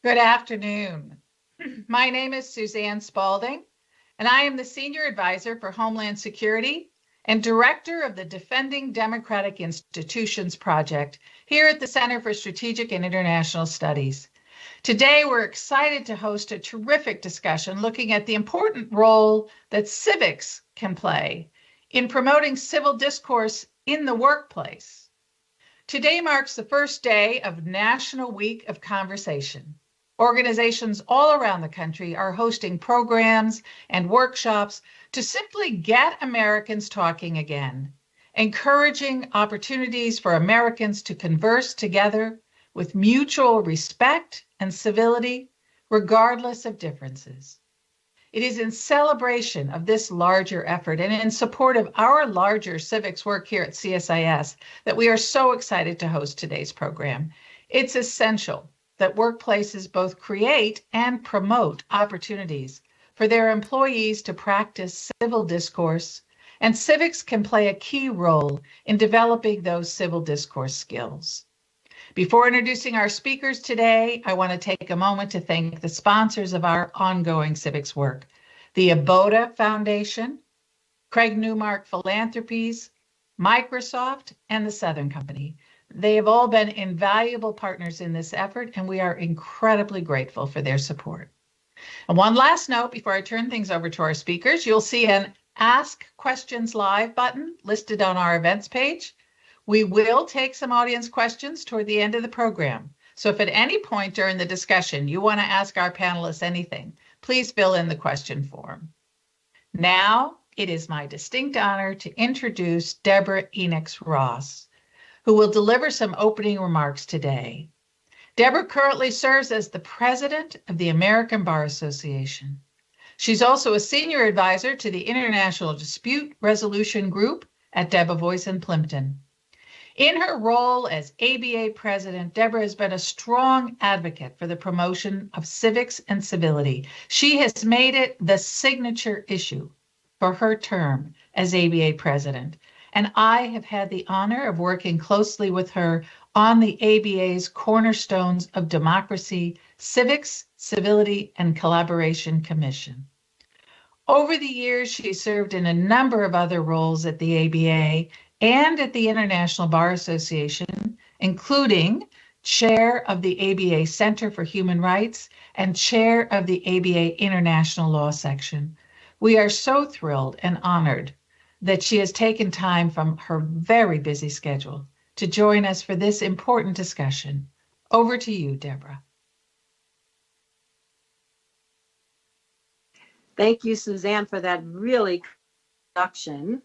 Good afternoon. My name is Suzanne Spaulding, and I am the Senior Advisor for Homeland Security and Director of the Defending Democratic Institutions Project here at the Center for Strategic and International Studies. Today, we're excited to host a terrific discussion looking at the important role that civics can play in promoting civil discourse in the workplace. Today marks the first day of National Week of Conversation. Organizations all around the country are hosting programs and workshops to simply get Americans talking again, encouraging opportunities for Americans to converse together with mutual respect and civility, regardless of differences. It is in celebration of this larger effort and in support of our larger civics work here at CSIS that we are so excited to host today's program. It's essential that workplaces both create and promote opportunities for their employees to practice civil discourse, and civics can play a key role in developing those civil discourse skills. Before introducing our speakers today, I want to take a moment to thank the sponsors of our ongoing civics work, the Aboda Foundation, Craig Newmark Philanthropies, Microsoft, and the Southern Company. They have all been invaluable partners in this effort, and we are incredibly grateful for their support. And one last note before I turn things over to our speakers, you'll see an Ask Questions Live button listed on our events page. We will take some audience questions toward the end of the program. So if at any point during the discussion you want to ask our panelists anything, please fill in the question form. Now, it is my distinct honor to introduce Deborah Enix-Ross, who will deliver some opening remarks today. Deborah currently serves as the president of the American Bar Association. She's also a senior advisor to the International Dispute Resolution Group at Debevoise and Plimpton. In her role as ABA president, Deborah has been a strong advocate for the promotion of civics and civility. She has made it the signature issue for her term as ABA president. And I have had the honor of working closely with her on the ABA's Cornerstones of Democracy, Civics, Civility, and Collaboration Commission. Over the years, she served in a number of other roles at the ABA and at the International Bar Association, including chair of the ABA Center for Human Rights and chair of the ABA International Law Section. We are so thrilled and honored that she has taken time from her very busy schedule to join us for this important discussion. Over to you, Deborah. Thank you, Suzanne, for that really introduction.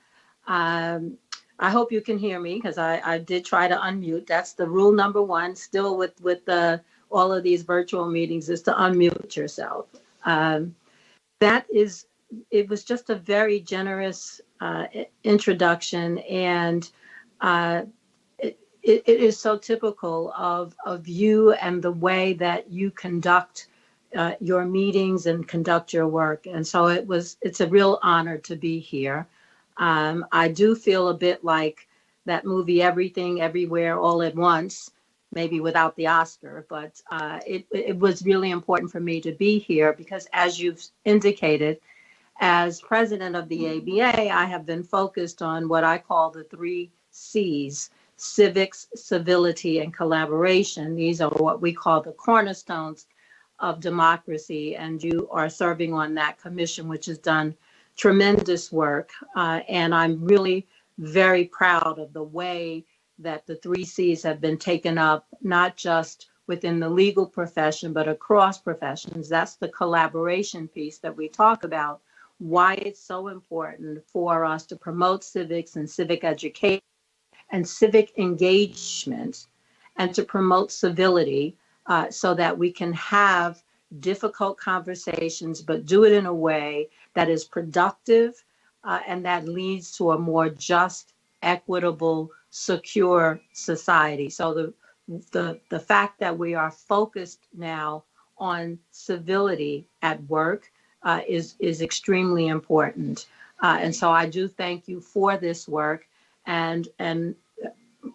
I hope you can hear me because I did try to unmute. That's the rule number one, still with all of these virtual meetings, is to unmute yourself. It was just a very generous introduction, and it is so typical of you and the way that you conduct your meetings and conduct your work. And so it's a real honor to be here. I do feel a bit like that movie, Everything, Everywhere, All at Once, maybe without the Oscar, but it was really important for me to be here because, as you've indicated, as president of the ABA, I have been focused on what I call the 3 C's: civics, civility, and collaboration. These are what we call the cornerstones of democracy, and you are serving on that commission, which has done tremendous work. And I'm really very proud of the way that the 3 C's have been taken up, not just within the legal profession, but across professions. That's the collaboration piece that we talk about, why it's so important for us to promote civics and civic education and civic engagement, and to promote civility so that we can have difficult conversations, but do it in a way that is productive and that leads to a more just, equitable, secure society. So the fact that we are focused now on civility at work is extremely important. And so I do thank you for this work and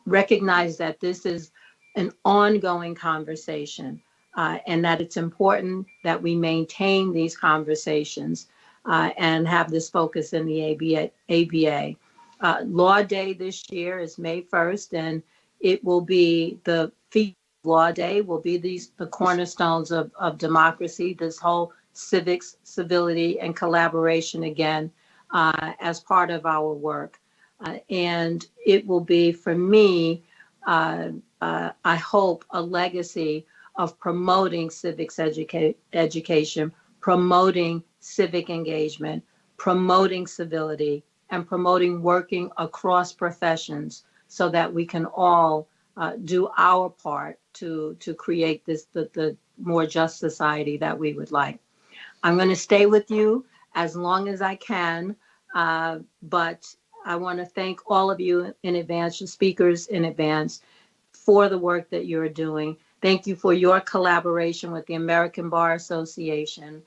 recognize that this is an ongoing conversation. and that it's important that we maintain these conversations and have this focus in the ABA. Law Day this year is May 1st, and it will be the feast of Law Day will be the cornerstones of democracy, this whole civics, civility, and collaboration again as part of our work. And it will be, for me, I hope, a legacy of promoting civics education, promoting civic engagement, promoting civility, and promoting working across professions so that we can all do our part to create the more just society that we would like. I'm going to stay with you as long as I can, but I want to thank all of you in advance, the speakers in advance, for the work that you're doing. Thank you for your collaboration with the American Bar Association.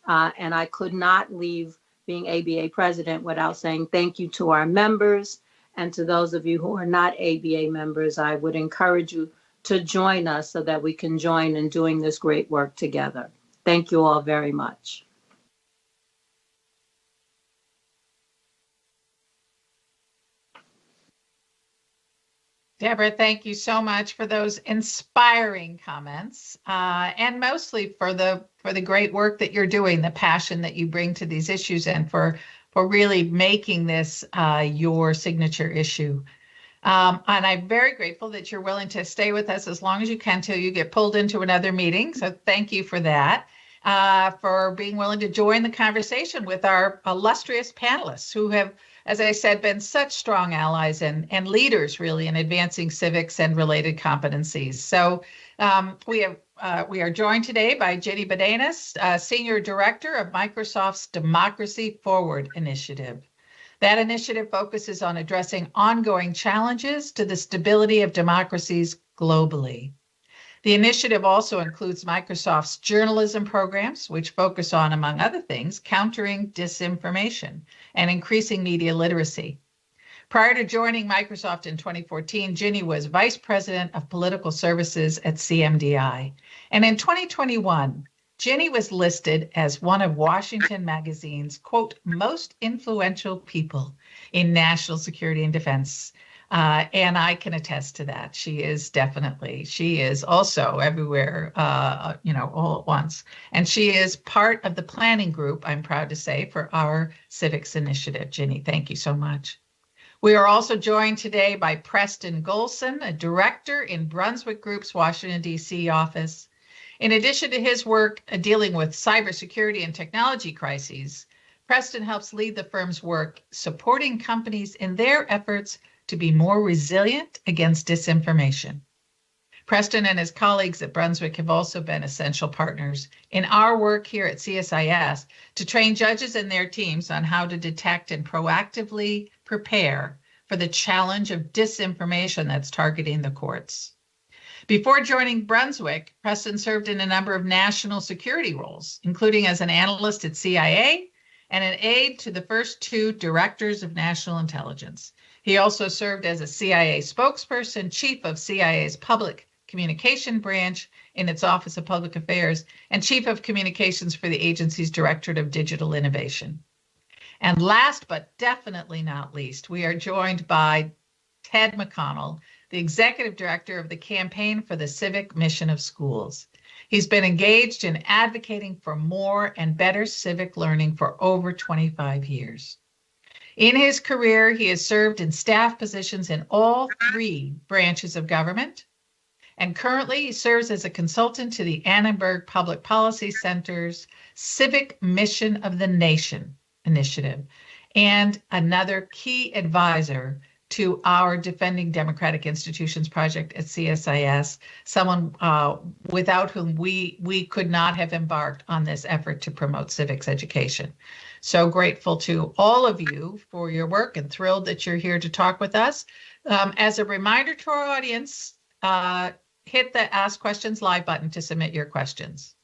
And I could not leave being ABA president without saying thank you to our members, and to those of you who are not ABA members. I would encourage you to join us so that we can join in doing this great work together. Thank you all very much. Deborah, thank you so much for those inspiring comments, and mostly for the great work that you're doing, the passion that you bring to these issues, and for really making this your signature issue. And I'm very grateful that you're willing to stay with us as long as you can till you get pulled into another meeting. So thank you for that, for being willing to join the conversation with our illustrious panelists who have, as I said, been such strong allies and leaders really in advancing civics and related competencies. So we are joined today by Ginny Badanes, Senior Director of Microsoft's Democracy Forward initiative. That initiative focuses on addressing ongoing challenges to the stability of democracies globally. The initiative also includes Microsoft's journalism programs, which focus on, among other things, countering disinformation and increasing media literacy. Prior to joining Microsoft in 2014, Ginny was Vice President of Political Services at CMDI. And in 2021, Ginny was listed as one of Washington Magazine's, quote, most influential people in national security and defense. And I can attest to that. She is also everywhere, all at once. And she is part of the planning group, I'm proud to say, for our civics initiative. Ginny, thank you so much. We are also joined today by Preston Golson, a director in Brunswick Group's Washington, D.C. office. In addition to his work dealing with cybersecurity and technology crises, Preston helps lead the firm's work supporting companies in their efforts to be more resilient against disinformation. Preston and his colleagues at Brunswick have also been essential partners in our work here at CSIS to train judges and their teams on how to detect and proactively prepare for the challenge of disinformation that's targeting the courts. Before joining Brunswick, Preston served in a number of national security roles, including as an analyst at CIA and an aide to the first two directors of national intelligence. He also served as a CIA spokesperson, chief of CIA's public communication branch in its Office of Public Affairs, and chief of communications for the agency's Directorate of Digital Innovation. And last but definitely not least, we are joined by Ted McConnell, the executive director of the Campaign for the Civic Mission of Schools. He's been engaged in advocating for more and better civic learning for over 25 years. In his career, he has served in staff positions in all three branches of government, and currently he serves as a consultant to the Annenberg Public Policy Center's Civic Mission of the Nation initiative, and another key advisor to our Defending Democratic Institutions project at CSIS, someone without whom we could not have embarked on this effort to promote civics education. So grateful to all of you for your work and thrilled that you're here to talk with us. As a reminder to our audience, hit the Ask Questions Live button to submit your questions.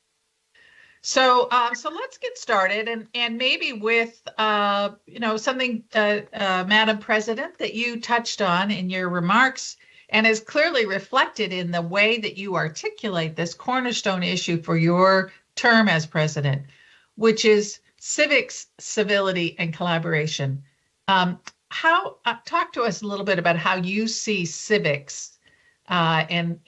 So let's get started, and maybe with something, Madam President, that you touched on in your remarks and is clearly reflected in the way that you articulate this cornerstone issue for your term as president, which is civics, civility, and collaboration. Talk to us a little bit about how you see civics and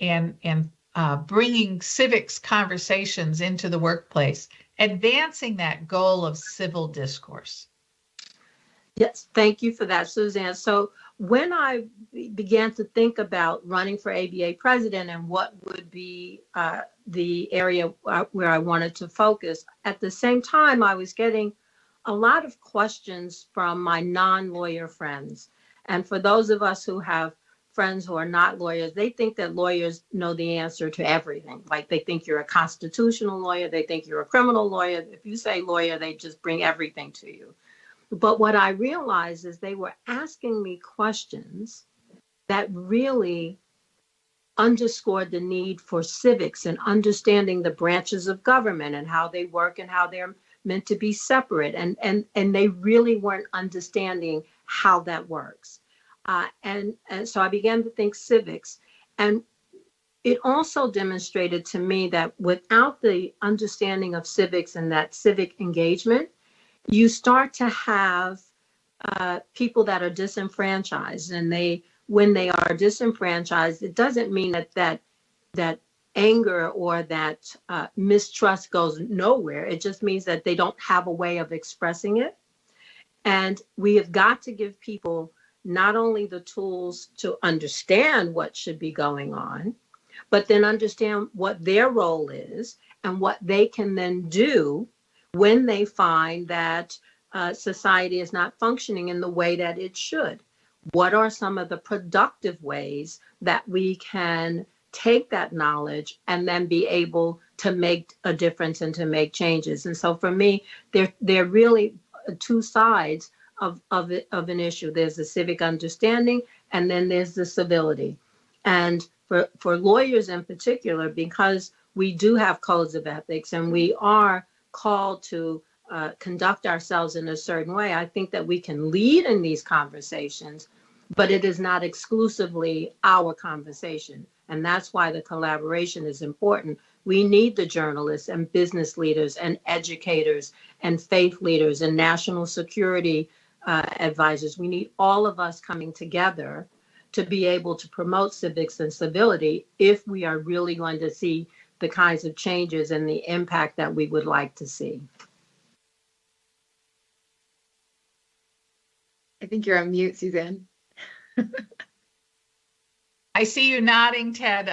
bringing civics conversations into the workplace, advancing that goal of civil discourse. Yes, thank you for that, Suzanne. So when I began to think about running for ABA president and what would be the area where I wanted to focus, at the same time, I was getting a lot of questions from my non-lawyer friends. And for those of us who have friends who are not lawyers, they think that lawyers know the answer to everything. Like they think you're a constitutional lawyer, they think you're a criminal lawyer. If you say lawyer, they just bring everything to you. But what I realized is they were asking me questions that really underscored the need for civics and understanding the branches of government and how they work and how they're meant to be separate. And they really weren't understanding how that works. And so I began to think civics. And it also demonstrated to me that without the understanding of civics and that civic engagement, you start to have people that are disenfranchised, and when they are disenfranchised, it doesn't mean that anger or that mistrust goes nowhere. It just means that they don't have a way of expressing it. And we have got to give people not only the tools to understand what should be going on, but then understand what their role is and what they can then do when they find that society is not functioning in the way that it should. What are some of the productive ways that we can take that knowledge and then be able to make a difference and to make changes? And so for me, they're really two sides of an issue. There's the civic understanding, and then there's the civility. And for lawyers in particular, because we do have codes of ethics and we are called to conduct ourselves in a certain way, I think that we can lead in these conversations, but it is not exclusively our conversation. And that's why the collaboration is important. We need the journalists and business leaders and educators and faith leaders and national security advisors. We need all of us coming together to be able to promote civics and civility if we are really going to see the kinds of changes and the impact that we would like to see. I think you're on mute, Suzanne. I see you nodding, Ted.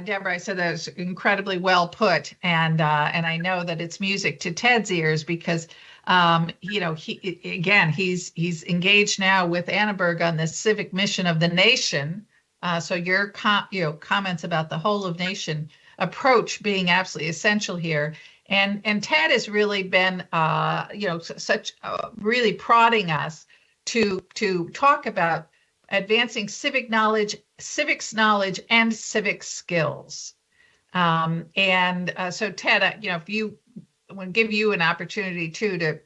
Deborah, I said that was incredibly well put, and I know that it's music to Ted's ears because he's engaged now with Annenberg on this civic mission of the nation. So your comments about the whole of nation approach being absolutely essential here. And Ted has really been, really prodding us to talk about advancing civics knowledge, and civic skills. So Ted, if you want to give you an opportunity to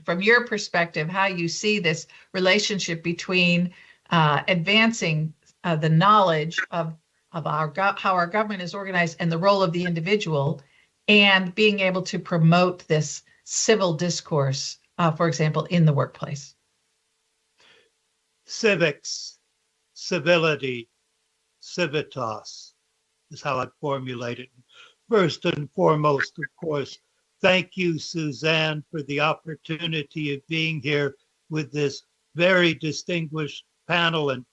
from your perspective, how you see this relationship between advancing the knowledge of how our government is organized and the role of the individual, and being able to promote this civil discourse, for example, in the workplace. Civics, civility, civitas is how I'd formulate it. First and foremost, of course, thank you, Suzanne, for the opportunity of being here with this very distinguished panel. And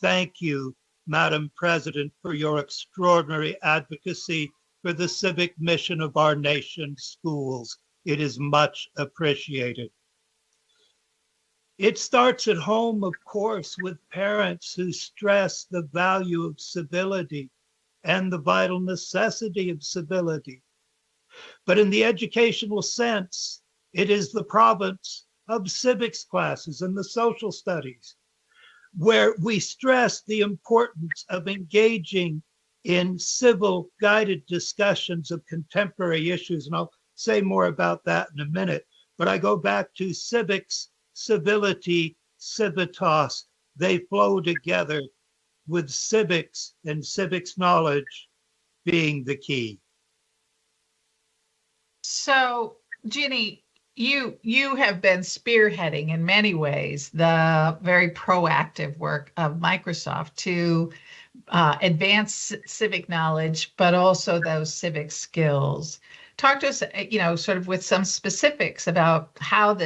thank you, Madam President, for your extraordinary advocacy for the civic mission of our nation's schools. It is much appreciated. It starts at home, of course, with parents who stress the value of civility and the vital necessity of civility. But in the educational sense, it is the province of civics classes and the social studies, where we stress the importance of engaging in civil guided discussions of contemporary issues. And I'll say more about that in a minute. But I go back to civics, civility, civitas. They flow together with civics and civics knowledge being the key. So, Ginny, you have been spearheading in many ways the very proactive work of Microsoft to advance civic knowledge, but also those civic skills. Talk to us, sort of with some specifics about how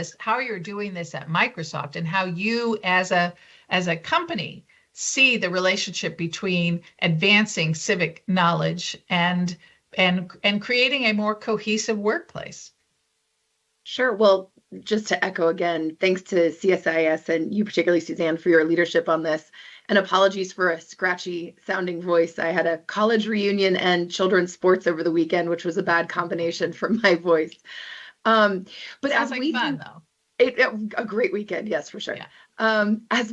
you're doing this at Microsoft and how you as a company see the relationship between advancing civic knowledge and creating a more cohesive workplace. Sure. Well, just to echo again, thanks to CSIS and you particularly, Suzanne, for your leadership on this. And apologies for a scratchy sounding voice. I had a college reunion and children's sports over the weekend, which was a bad combination for my voice. But sounds like fun, though. A great weekend, yes, for sure. Yeah. As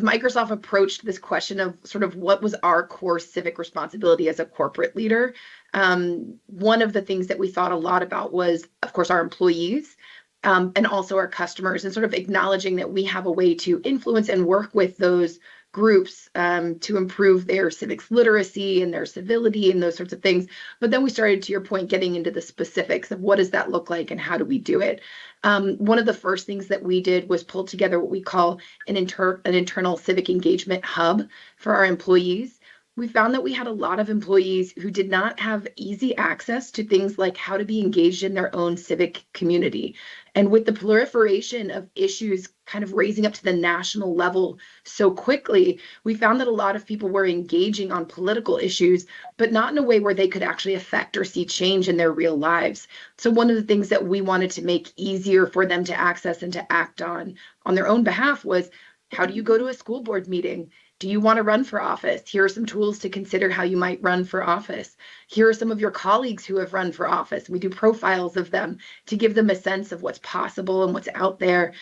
Microsoft approached this question of sort of what was our core civic responsibility as a corporate leader, one of the things that we thought a lot about was, of course, our employees and also our customers, and sort of acknowledging that we have a way to influence and work with those groups to improve their civics literacy and their civility and those sorts of things. But then we started, to your point, getting into the specifics of what does that look like and how do we do it. One of the first things that we did was pull together what we call an internal civic engagement hub for our employees. We found that we had a lot of employees who did not have easy access to things like how to be engaged in their own civic community. And with the proliferation of issues kind of raising up to the national level so quickly, we found that a lot of people were engaging on political issues, but not in a way where they could actually affect or see change in their real lives. So one of the things that we wanted to make easier for them to access and to act on their own behalf was, how do you go to a school board meeting? Do you want to run for office? Here are some tools to consider how you might run for office. Here are some of your colleagues who have run for office. We do profiles of them to give them a sense of what's possible and what's out there.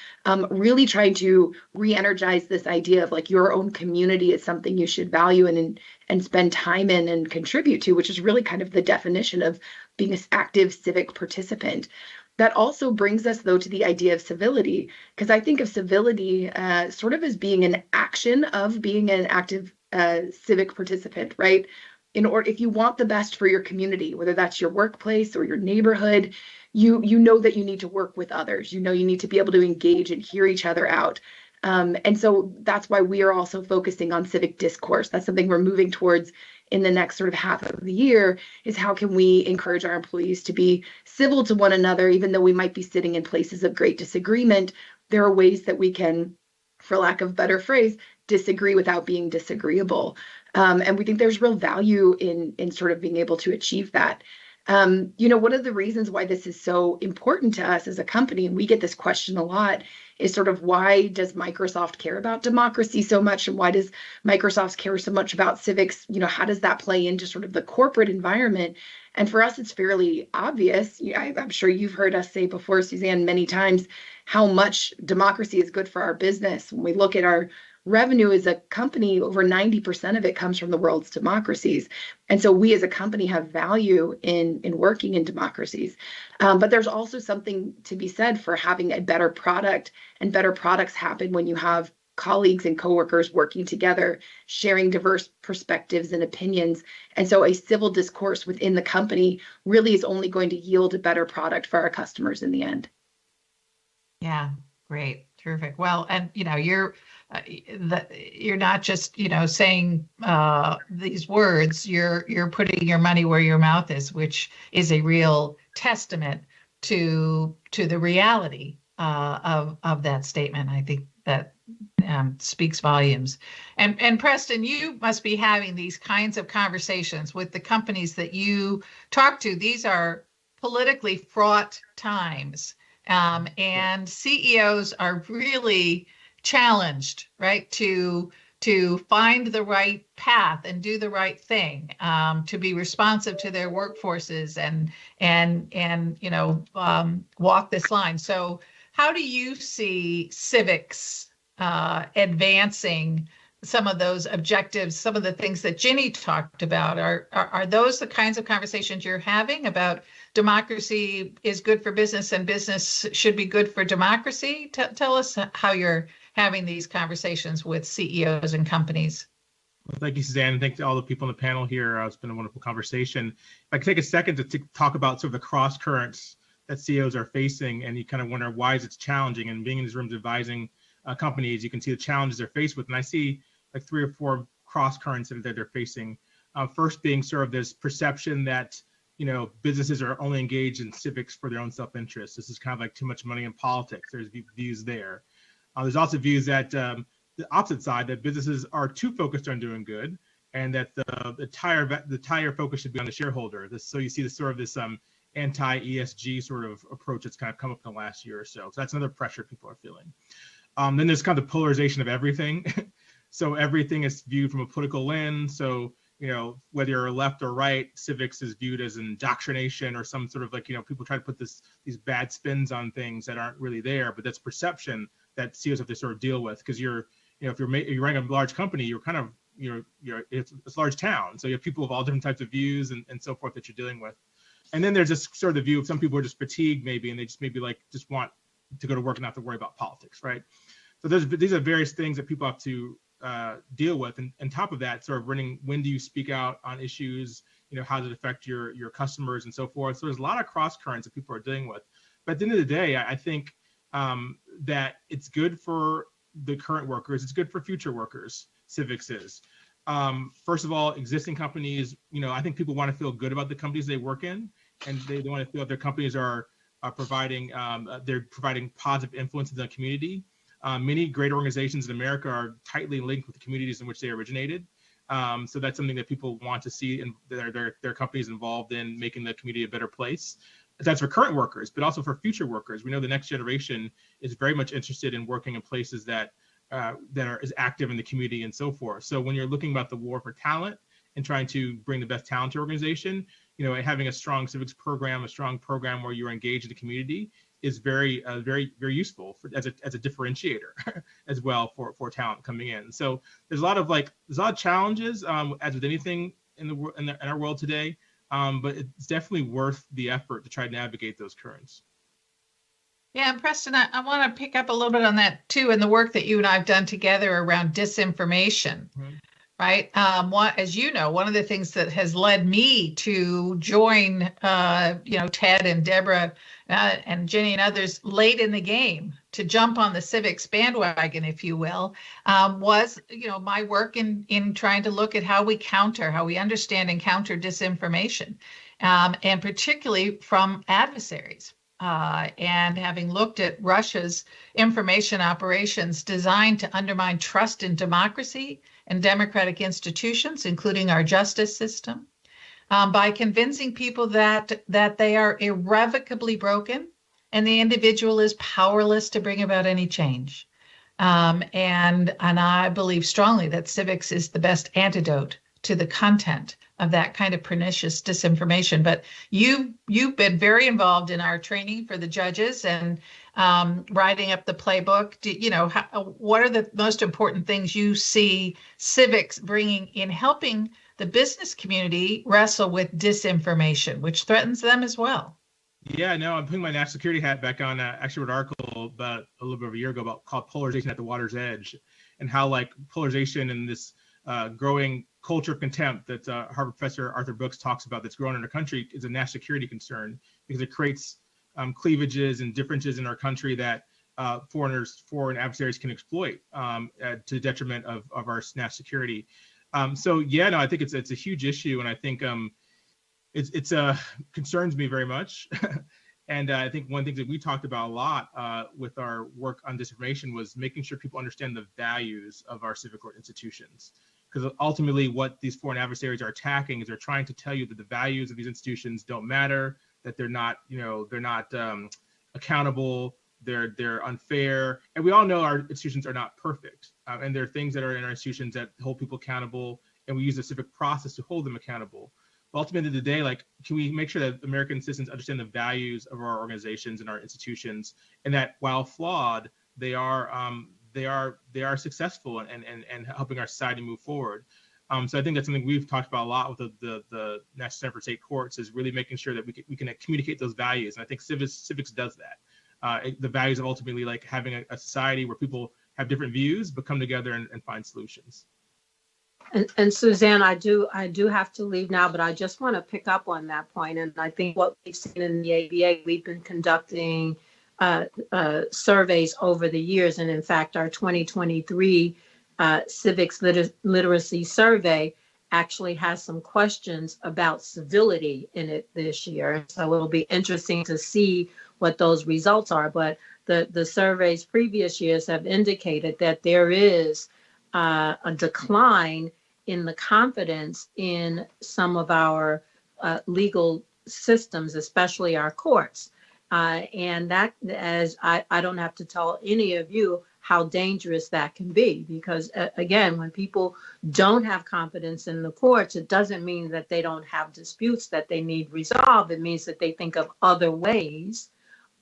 Really trying to re-energize this idea of like your own community is something you should value and spend time in and contribute to, which is really kind of the definition of being an active civic participant. That also brings us, though, to the idea of civility, because I think of civility sort of as being an action of being an active civic participant, right? If you want the best for your community, whether that's your workplace or your neighborhood, you know that you need to work with others. You know you need to be able to engage and hear each other out. And so that's why we are also focusing on civic discourse. That's something we're moving towards in the next sort of half of the year, is how can we encourage our employees to be civil to one another, even though we might be sitting in places of great disagreement. There are ways that we can, for lack of a better phrase, disagree without being disagreeable. And we think there's real value in sort of being able to achieve that. One of the reasons why this is so important to us as a company, and we get this question a lot, is sort of why does Microsoft care about democracy so much, and why does Microsoft care so much about civics? How does that play into sort of the corporate environment? And for us, it's fairly obvious. I'm sure you've heard us say before, Suzanne, many times, how much democracy is good for our business. When we look at our revenue as a company, over 90% of it comes from the world's democracies. And so we as a company have value in working in democracies. But there's also something to be said for having a better product, and better products happen when you have colleagues and coworkers working together, sharing diverse perspectives and opinions. And so a civil discourse within the company really is only going to yield a better product for our customers in the end. Yeah, great. Terrific. Well, and you're not just saying these words. You're putting your money where your mouth is, which is a real testament to the reality of that statement. I think that speaks volumes. And Preston, you must be having these kinds of conversations with the companies that you talk to. These are politically fraught times. And CEOs are really challenged, right, to find the right path and do the right thing, to be responsive to their workforces and walk this line. So how do you see civics advancing some of those objectives, some of the things that Ginny talked about? Are those the kinds of conversations you're having about democracy is good for business and business should be good for democracy? Tell us how you're having these conversations with CEOs and companies. Thank you, Suzanne, and thanks to all the people on the panel here. It's been a wonderful conversation. If I could take a second to talk about sort of the cross currents that CEOs are facing, and you kind of wonder why is it challenging. And being in these rooms advising companies, you can see the challenges they're faced with. And I see like 3 or 4 cross currents that they're facing. First being sort of this perception that businesses are only engaged in civics for their own self-interest. This is kind of like too much money in politics. There's views there. There's also views that the opposite side, that businesses are too focused on doing good, and that the entire focus should be on the shareholder. So you see this anti-ESG sort of approach that's kind of come up in the last year or so. So that's another pressure people are feeling. Then there's kind of the polarization of everything. So everything is viewed from a political lens. So whether you're left or right, civics is viewed as indoctrination or some sort of people try to put these bad spins on things that aren't really there, but that's perception that CEOs have to sort of deal with, because if you're running a large company, you're kind of it's a large town, so you have people of all different types of views and so forth that you're dealing with. And then there's this sort of the view of some people are just fatigued maybe, and they just maybe just want to go to work and not have to worry about politics, right? So these are various things that people have to deal with, and on top of that, sort of when do you speak out on issues, how does it affect your customers and so forth. So there's a lot of cross currents that people are dealing with. But at the end of the day, I think that it's good for the current workers, it's good for future workers. Civics is first of all, existing companies, I think people want to feel good about the companies they work in, and they want to feel that their companies are providing positive influence in the community. Many great organizations in America are tightly linked with the communities in which they originated. So that's something that people want to see, and their companies involved in making the community a better place. That's for current workers, but also for future workers. We know the next generation is very much interested in working in places that are as active in the community and so forth. So when you're looking about the war for talent and trying to bring the best talent to your organization, having a strong civics program, a strong program where you're engaged in the community is very, very, very useful as a differentiator as well for talent coming in. So there's a lot of challenges, as with anything in our world today, but it's definitely worth the effort to try to navigate those currents. Yeah, and Preston, I want to pick up a little bit on that too, and the work that you and I have done together around disinformation. Mm-hmm. Right. As you know, one of the things that has led me to join, Ted and Deborah and Ginny and others late in the game to jump on the civics bandwagon, if you will, was, my work in trying to look at how we understand and counter disinformation, and particularly from adversaries. And having looked at Russia's information operations designed to undermine trust in democracy and democratic institutions, including our justice system, by convincing people that they are irrevocably broken and the individual is powerless to bring about any change. And I believe strongly that civics is the best antidote to the content of that kind of pernicious disinformation. But you've been very involved in our training for the judges and writing up the playbook. What are the most important things you see civics bringing in helping the business community wrestle with disinformation, which threatens them as well? Yeah, no, I'm putting my national security hat back on. Actually, wrote an article about a little bit of a year ago called Polarization at the Water's Edge, and how polarization and this growing culture of contempt that Harvard professor Arthur Brooks talks about that's growing in our country is a national security concern, because it creates cleavages and differences in our country that foreign adversaries can exploit to the detriment of our national security. I think it's a huge issue, and I think it's concerns me very much. And I think one thing that we talked about a lot with our work on disinformation was making sure people understand the values of our civic institutions. Because ultimately what these foreign adversaries are attacking is they're trying to tell you that the values of these institutions don't matter, that they're not accountable, they're unfair. And we all know our institutions are not perfect. And there are things that are in our institutions that hold people accountable, and we use the civic process to hold them accountable. But ultimately, at the end of the day, can we make sure that American citizens understand the values of our organizations and our institutions, and that while flawed, they are successful and helping our society move forward. So I think that's something we've talked about a lot with the National Center for State Courts, is really making sure that we can communicate those values. And I think civics does that. The values of ultimately having a society where people have different views but come together and find solutions. And Suzanne, I do have to leave now, but I just want to pick up on that point. And I think what we've seen in the ABA, we've been conducting surveys over the years. And in fact, our 2023 civics literacy survey actually has some questions about civility in it this year. So it'll be interesting to see what those results are. But the surveys previous years have indicated that there is a decline in the confidence in some of our legal systems, especially our courts. And that, as I don't have to tell any of you how dangerous that can be, because again, when people don't have confidence in the courts, it doesn't mean that they don't have disputes that they need resolved. It means that they think of other ways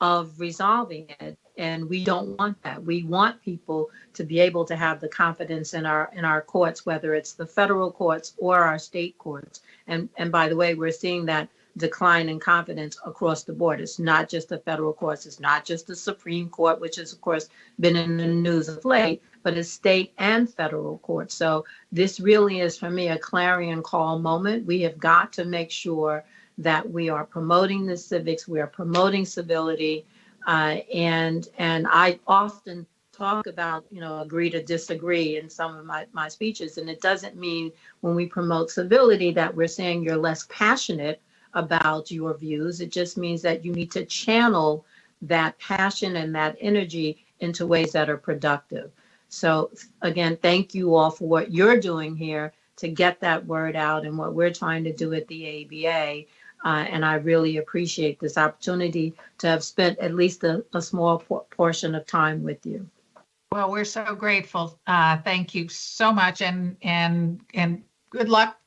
of resolving it. And we don't want that. We want people to be able to have the confidence in our courts, whether it's the federal courts or our state courts. And by the way, we're seeing that decline in confidence across the board. It's not just the federal courts. It's not just the Supreme Court, which has, of course, been in the news of late, but it's state and federal courts. So this really is, for me, a clarion call moment. We have got to make sure that we are promoting the civics, we are promoting civility, and I often talk about, agree to disagree in some of my speeches, and it doesn't mean when we promote civility that we're saying you're less passionate about your views. It just means that you need to channel that passion and that energy into ways that are productive. So again, thank you all for what you're doing here to get that word out and what we're trying to do at the ABA. And I really appreciate this opportunity to have spent at least a small portion of time with you. Well, we're so grateful. Thank you so much, and good luck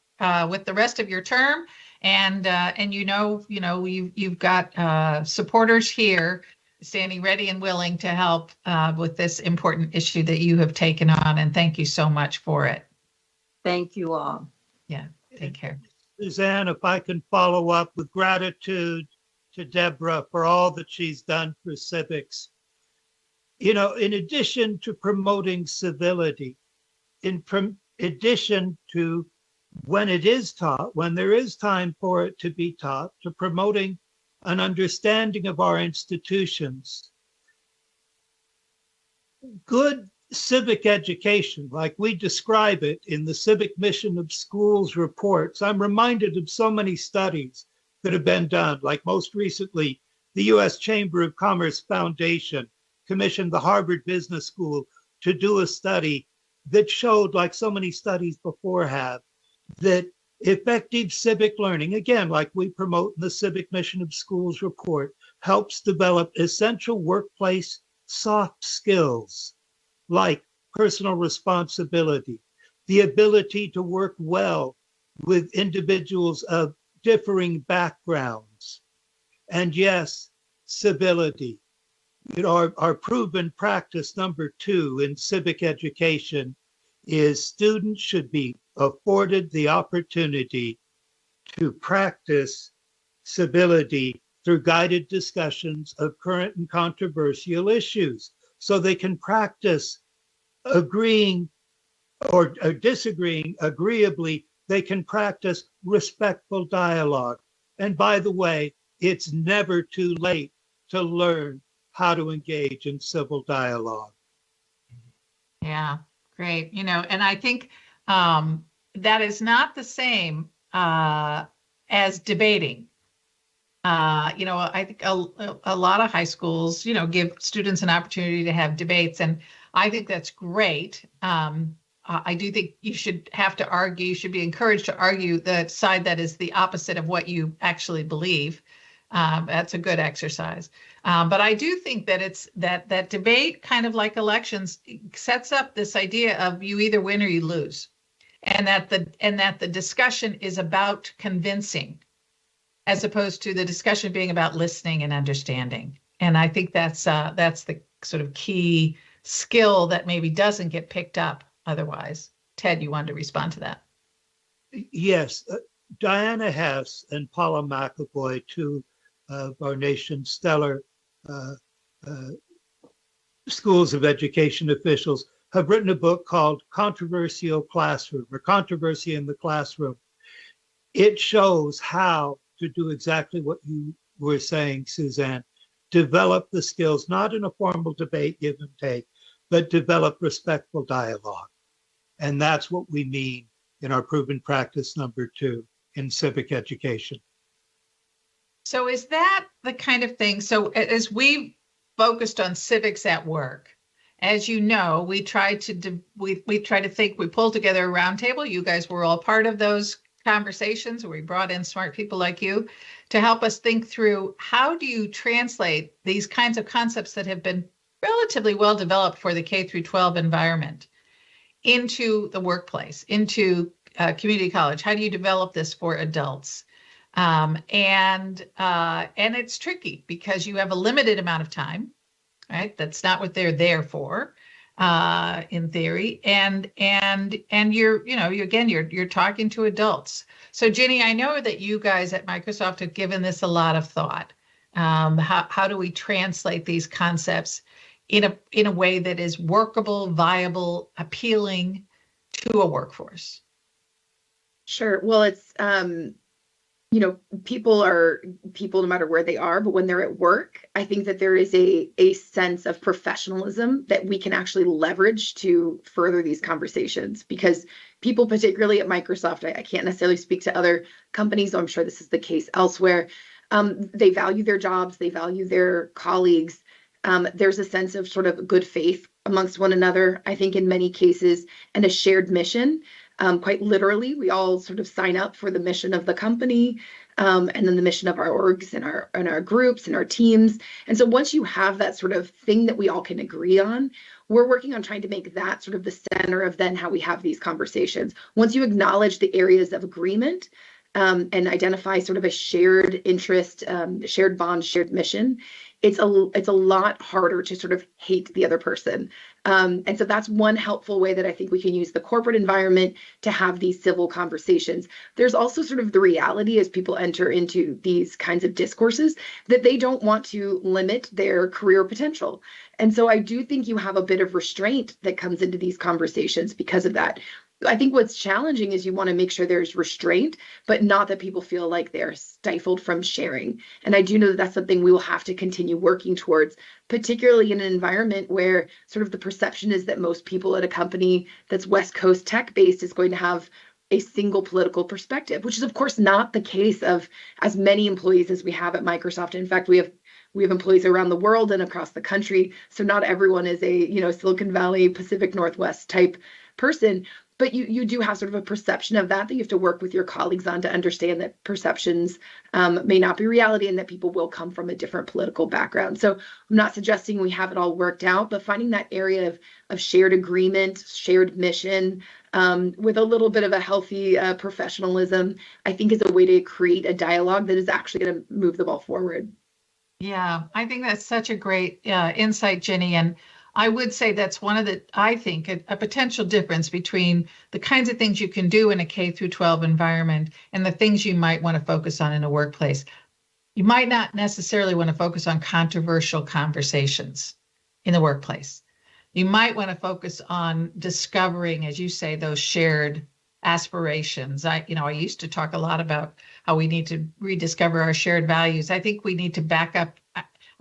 with the rest of your term. And you've got supporters here standing ready and willing to help with this important issue that you have taken on. And thank you so much for it. Thank you all. Yeah, take care. Suzanne, if I can follow up with gratitude to Deborah for all that she's done for civics. In addition to promoting civility, in addition to when it is taught, when there is time for it to be taught, to promoting an understanding of our institutions, good civic education, like we describe it in the Civic Mission of Schools reports. I'm reminded of so many studies that have been done, like most recently, the U.S. Chamber of Commerce Foundation commissioned the Harvard Business School to do a study that showed, like so many studies before have, that effective civic learning, again, like we promote in the Civic Mission of Schools report, helps develop essential workplace soft skills like personal responsibility, the ability to work well with individuals of differing backgrounds, and yes, civility. Our proven practice number 2 in civic education is students should be afforded the opportunity to practice civility through guided discussions of current and controversial issues, so they can practice agreeing or disagreeing agreeably. They can practice respectful dialogue. And by the way, it's never too late to learn how to engage in civil dialogue. Yeah, great. And I think that is not the same as debating. I think a lot of high schools, give students an opportunity to have debates, and I think that's great. I do think you should have to argue. You should be encouraged to argue the side that is the opposite of what you actually believe. That's a good exercise. But I do think that it's that debate, kind of like elections, sets up this idea of you either win or you lose, and that the discussion is about convincing, as opposed to the discussion being about listening and understanding. And I think that's the sort of key skill that maybe doesn't get picked up otherwise. Ted, you wanted to respond to that? Yes, Diana Hess and Paula McAvoy, two of our nation's stellar schools of education officials, have written a book called Controversial Classroom, or Controversy in the Classroom. It shows how to do exactly what you were saying, Suzanne. Develop the skills, not in a formal debate, give and take, but develop respectful dialogue. And that's what we mean in our proven practice number 2 in civic education. So is that the kind of thing, so as we focused on civics at work, as you know, we tried to think, we pulled together a roundtable. You guys were all part of those conversations where we brought in smart people like you to help us think through how do you translate these kinds of concepts that have been relatively well developed for the K through 12 environment into the workplace, into community college. How do you develop this for adults? And it's tricky because you have a limited amount of time, right? That's not what they're there for, in theory. And you're talking to adults. So Ginny, I know that you guys at Microsoft have given this a lot of thought. How do we translate these concepts in a way that is workable, viable, appealing to a workforce? Sure. Well, it's people are people no matter where they are, but when they're at work, I think that there is a sense of professionalism that we can actually leverage to further these conversations, because people, particularly at Microsoft, I can't necessarily speak to other companies, so I'm sure this is the case elsewhere. They value their jobs, they value their colleagues. There's a sense of sort of good faith amongst one another, I think in many cases, and a shared mission. Quite literally, we all sort of sign up for the mission of the company, and then the mission of our orgs and our groups and our teams. And so once you have that sort of thing that we all can agree on, we're working on trying to make that sort of the center of then how we have these conversations. Once you acknowledge the areas of agreement, and identify sort of a shared interest, shared bond, shared mission, it's a lot harder to sort of hate the other person. And so that's one helpful way that I think we can use the corporate environment to have these civil conversations. There's also sort of the reality as people enter into these kinds of discourses that they don't want to limit their career potential. And so I do think you have a bit of restraint that comes into these conversations because of that. I think what's challenging is you want to make sure there's restraint, but not that people feel like they're stifled from sharing. And I do know that that's something we will have to continue working towards, particularly in an environment where sort of the perception is that most people at a company that's West Coast tech based is going to have a single political perspective, which is of course not the case of as many employees as we have at Microsoft. In fact, we have employees around the world and across the country. So not everyone is a, Silicon Valley, Pacific Northwest type person. But you do have sort of a perception of that you have to work with your colleagues on to understand that perceptions may not be reality and that people will come from a different political background. So I'm not suggesting we have it all worked out, but finding that area of shared agreement, shared mission, with a little bit of a healthy professionalism, I think is a way to create a dialogue that is actually going to move the ball forward. Yeah, I think that's such a great insight, Ginny. And I would say that's one of the, I think, a potential difference between the kinds of things you can do in a K through 12 environment and the things you might want to focus on in a workplace. You might not necessarily want to focus on controversial conversations in the workplace. You might want to focus on discovering, as you say, those shared aspirations. I used to talk a lot about how we need to rediscover our shared values. I think we need to back up.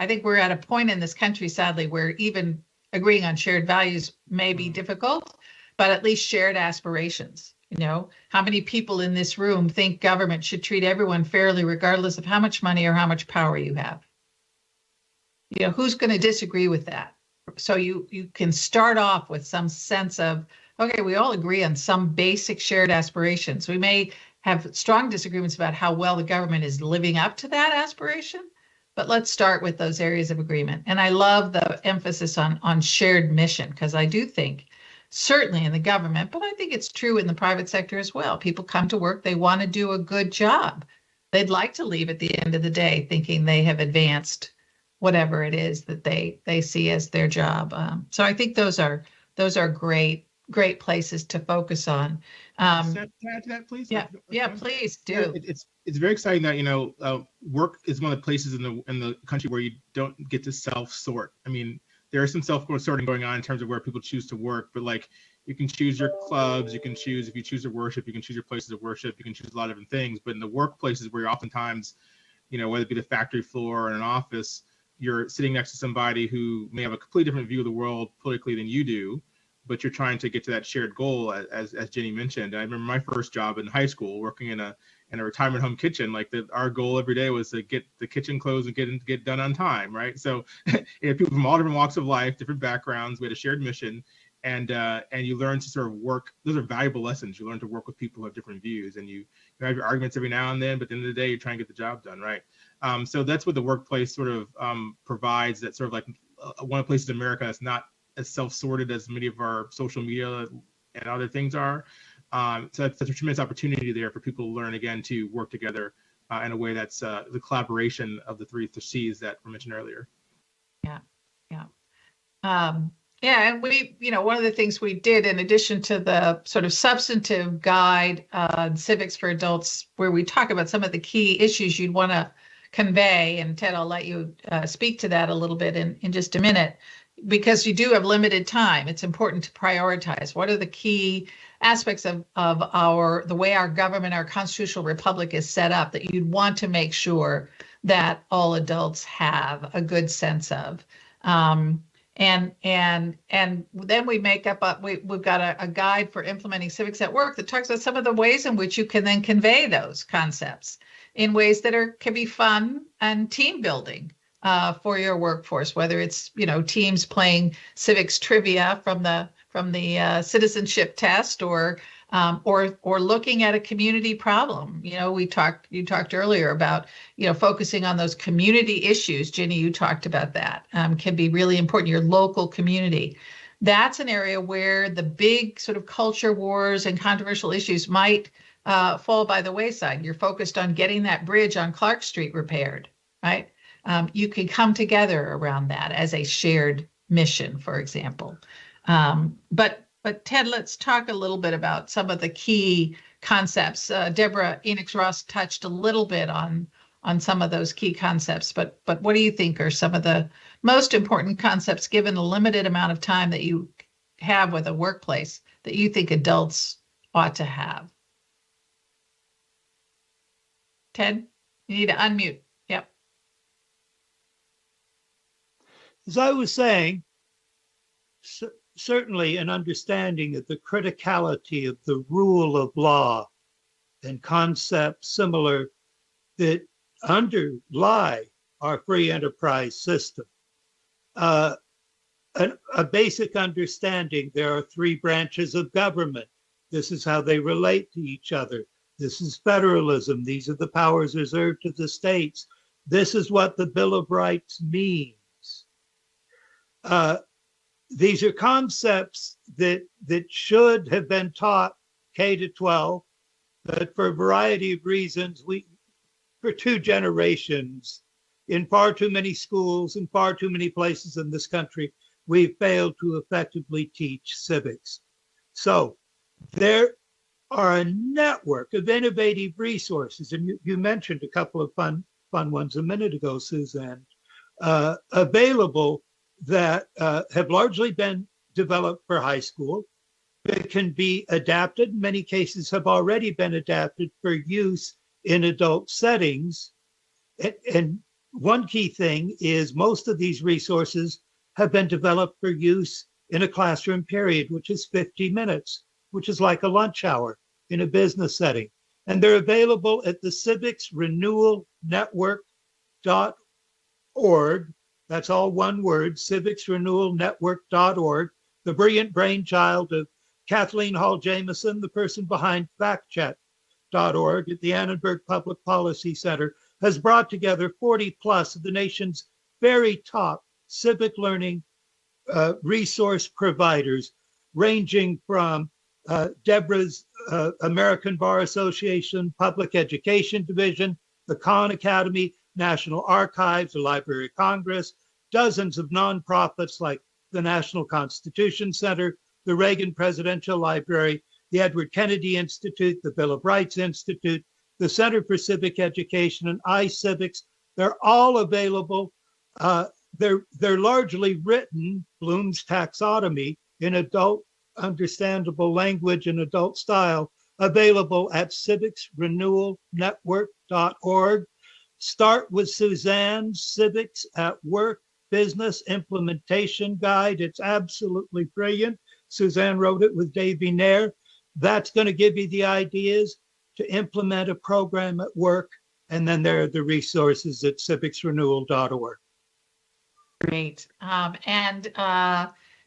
I think we're at a point in this country, sadly, where even agreeing on shared values may be difficult, but at least shared aspirations. How many people in this room think government should treat everyone fairly, regardless of how much money or how much power you have? Who's going to disagree with that? So you can start off with some sense of, okay, we all agree on some basic shared aspirations. We may have strong disagreements about how well the government is living up to that aspiration, but let's start with those areas of agreement. And I love the emphasis on shared mission, because I do think, certainly in the government, but I think it's true in the private sector as well. People come to work, they want to do a good job. They'd like to leave at the end of the day thinking they have advanced whatever it is that they see as their job. So I think those are great places to focus on. Can I add to that, please? Yeah, please do. It's very exciting that work is one of the places in the country where you don't get to self-sort. I mean, there is some self-sorting going on in terms of where people choose to work, but like you can choose your clubs, you can choose, if you choose to worship, you can choose your places of worship, you can choose a lot of different things. But in the workplaces where you're oftentimes, whether it be the factory floor or an office, you're sitting next to somebody who may have a completely different view of the world politically than you do, but you're trying to get to that shared goal, as Ginny mentioned. I remember my first job in high school working in a retirement home kitchen. Like our goal every day was to get the kitchen closed and get done on time, right? So you had people from all different walks of life, different backgrounds. We had a shared mission, and you learn to sort of work. Those are valuable lessons. You learn to work with people who have different views, and you have your arguments every now and then, but at the end of the day, you're trying to get the job done, right? So that's what the workplace sort of provides. That sort of like one of the places in America that's not as self-sorted as many of our social media and other things are. So that's a tremendous opportunity there for people to learn, again, to work together in a way that's the collaboration of the three C's that were mentioned earlier. And we, one of the things we did, in addition to the sort of substantive guide, Civics for Adults, where we talk about some of the key issues you'd want to convey, and Ted, I'll let you speak to that a little bit in just a minute, because you do have limited time. It's important to prioritize. What are the key aspects of the way our government, our constitutional republic is set up, that you'd want to make sure that all adults have a good sense of? And then we make up, we've got a guide for implementing civics at work that talks about some of the ways in which you can then convey those concepts in ways that can be fun and team building for your workforce, whether it's, teams playing civics trivia from the citizenship test, or looking at a community problem. You talked earlier about, focusing on those community issues. Ginny, you talked about that, can be really important, your local community. That's an area where the big sort of culture wars and controversial issues might fall by the wayside. You're focused on getting that bridge on Clark Street repaired, right? You can come together around that as a shared mission, for example. But Ted, let's talk a little bit about some of the key concepts. Deborah Enix-Ross touched a little bit on some of those key concepts, but what do you think are some of the most important concepts, given the limited amount of time that you have with a workplace, that you think adults ought to have? Ted, you need to unmute. Yep. As I was saying, certainly an understanding of the criticality of the rule of law and concepts similar that underlie our free enterprise system. A basic understanding, there are three branches of government. This is how they relate to each other. This is federalism. These are the powers reserved to the states. This is what the Bill of Rights means. These are concepts that should have been taught K to 12, but for a variety of reasons, for 2 generations, in far too many schools, in far too many places in this country, we've failed to effectively teach civics. So there are a network of innovative resources, and you mentioned a couple of fun ones a minute ago, Suzanne, available that have largely been developed for high school, that can be adapted. In many cases have already been adapted for use in adult settings. And one key thing is most of these resources have been developed for use in a classroom period, which is 50 minutes, which is like a lunch hour in a business setting. And they're available at the Civics Renewal Network.org. That's all one word, civicsrenewalnetwork.org, the brilliant brainchild of Kathleen Hall Jameson, the person behind factcheck.org at the Annenberg Public Policy Center, has brought together 40 plus of the nation's very top civic learning resource providers, ranging from Deborah's American Bar Association Public Education Division, the Khan Academy, National Archives, the Library of Congress, dozens of nonprofits like the National Constitution Center, the Reagan Presidential Library, the Edward Kennedy Institute, the Bill of Rights Institute, the Center for Civic Education, and iCivics. They're all available they're largely written, Bloom's taxonomy, in adult understandable language and adult style, available at civicsrenewalnetwork.org. Start with Suzanne's Civics at Work Business Implementation Guide. It's absolutely brilliant. Suzanne wrote it with Davey Nair. That's going to give you the ideas to implement a program at work. And then there are the resources at civicsrenewal.org. Great. And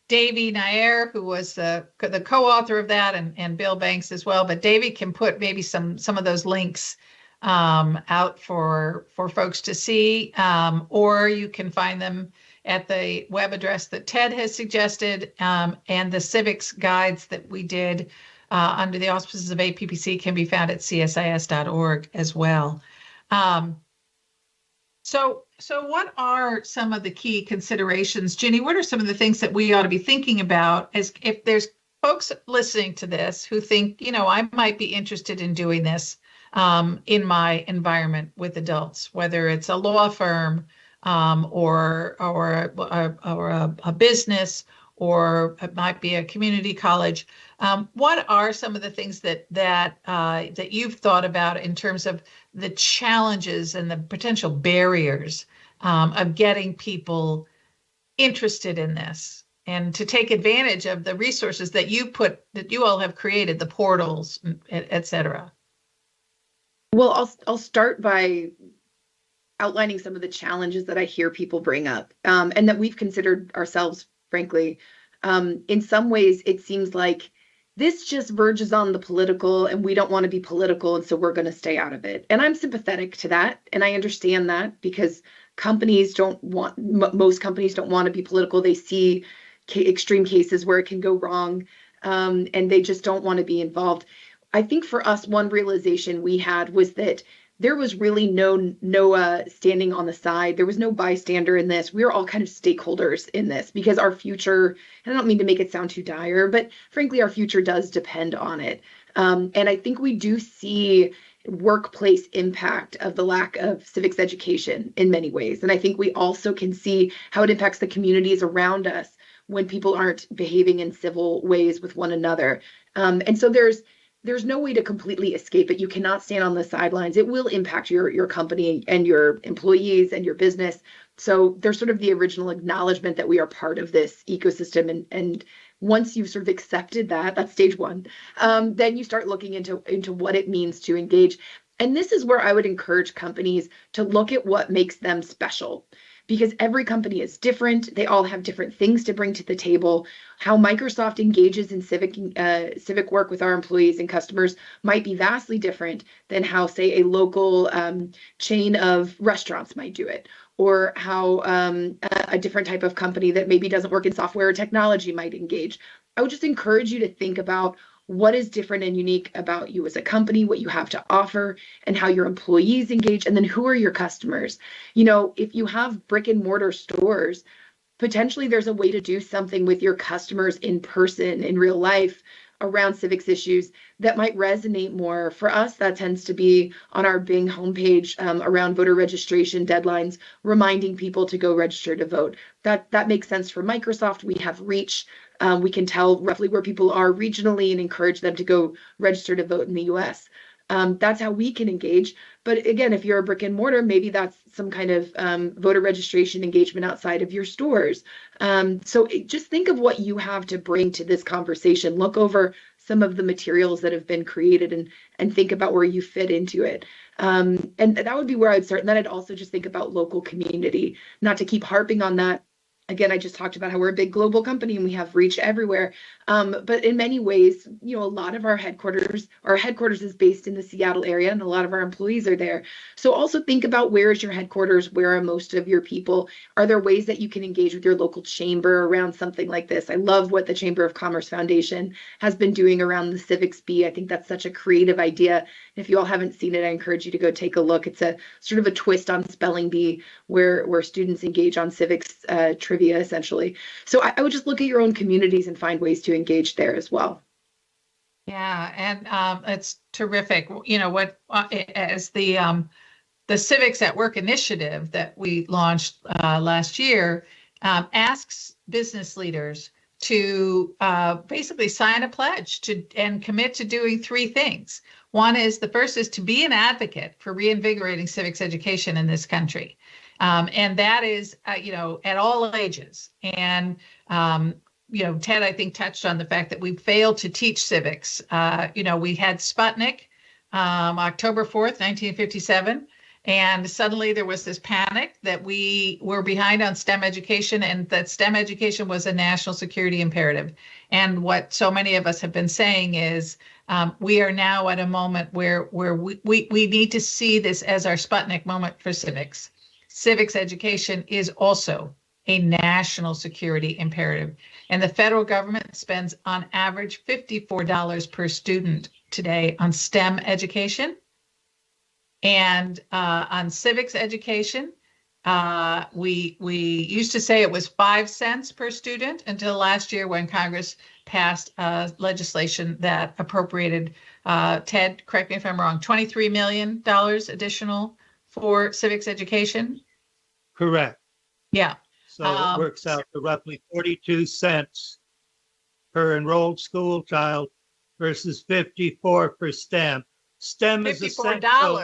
Davey Nair, who was the co-author of that, and Bill Banks as well. But Davey can put maybe some of those links out for folks to see, or you can find them at the web address that Ted has suggested, and the civics guides that we did under the auspices of APPC can be found at csis.org as well. So what are some of the key considerations? Ginny, what are some of the things that we ought to be thinking about as if there's folks listening to this who think, I might be interested in doing this in my environment with adults, whether it's a law firm or a business, or it might be a community college. What are some of the things that you've thought about in terms of the challenges and the potential barriers of getting people interested in this and to take advantage of the resources that you all have created, the portals, et cetera? Well, I'll start by outlining some of the challenges that I hear people bring up, and that we've considered ourselves, frankly. In some ways, it seems like this just verges on the political, and we don't want to be political, and so we're going to stay out of it. And I'm sympathetic to that, and I understand that, because most companies don't want to be political. They see extreme cases where it can go wrong, and they just don't want to be involved. I think for us, one realization we had was that there was really no standing on the side. There was no bystander in this. We were all kind of stakeholders in this, because our future, and I don't mean to make it sound too dire, but frankly, our future does depend on it. And I think we do see workplace impact of the lack of civics education in many ways. And I think we also can see how it impacts the communities around us when people aren't behaving in civil ways with one another. And so there's no way to completely escape it. You cannot stand on the sidelines. It will impact your company and your employees and your business. So there's sort of the original acknowledgement that we are part of this ecosystem. And once you've sort of accepted that, that's stage one, then you start looking into what it means to engage. And this is where I would encourage companies to look at what makes them special, because every company is different. They all have different things to bring to the table. How Microsoft engages in civic work with our employees and customers might be vastly different than how, say, a local chain of restaurants might do it, or how a different type of company that maybe doesn't work in software or technology might engage. I would just encourage you to think about what is different and unique about you as a company, what you have to offer, and how your employees engage, and then who are your customers. If you have brick and mortar stores, potentially there's a way to do something with your customers in person, in real life, around civics issues that might resonate more. For us, that tends to be on our Bing homepage around voter registration deadlines, reminding people to go register to vote. That makes sense for Microsoft. We have reach. We can tell roughly where people are regionally and encourage them to go register to vote in the US. That's how we can engage. But again, if you're a brick and mortar, maybe that's some kind of voter registration engagement outside of your stores. So just think of what you have to bring to this conversation. Look over some of the materials that have been created and think about where you fit into it. And that would be where I'd start. And then I'd also just think about local community, not to keep harping on that. Again, I just talked about how we're a big global company and we have reach everywhere. But in many ways, a lot of our headquarters is based in the Seattle area, and a lot of our employees are there. So also think about, where is your headquarters? Where are most of your people? Are there ways that you can engage with your local chamber around something like this? I love what the Chamber of Commerce Foundation has been doing around the Civics Bee. I think that's such a creative idea. If you all haven't seen it, I encourage you to go take a look. It's a sort of a twist on Spelling Bee, where students engage on civics trivia, essentially. So I would just look at your own communities and find ways to engage there as well. Yeah, and it's terrific. As the the Civics at Work initiative that we launched last year asks business leaders to basically sign a pledge and commit to doing three things. The first is to be an advocate for reinvigorating civics education in this country. And that is, at all ages. And, Ted, I think, touched on the fact that we failed to teach civics. We had Sputnik, October 4th, 1957. And suddenly there was this panic that we were behind on STEM education, and that STEM education was a national security imperative. And what so many of us have been saying is we are now at a moment where we need to see this as our Sputnik moment for civics. Civics education is also a national security imperative. And the federal government spends on average $54 per student today on STEM education. And on civics education, we used to say it was 5 cents per student until last year when Congress passed legislation that appropriated, Ted, correct me if I'm wrong, $23 million additional for civics education? Correct. Yeah. So it works out to roughly 42 cents per enrolled school child versus 54 for STEM. STEM is essential.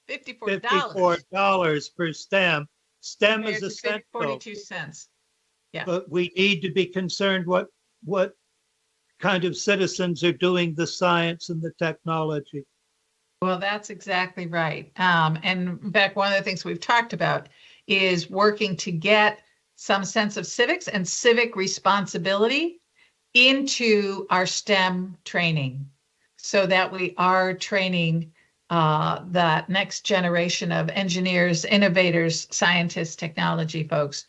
$54 per STEM. STEM is essential. 42 cents. Yeah. But we need to be concerned what kind of citizens are doing the science and the technology. Well, that's exactly right. And in fact, one of the things we've talked about is working to get some sense of civics and civic responsibility into our STEM training, so that we are training that next generation of engineers, innovators, scientists, technology folks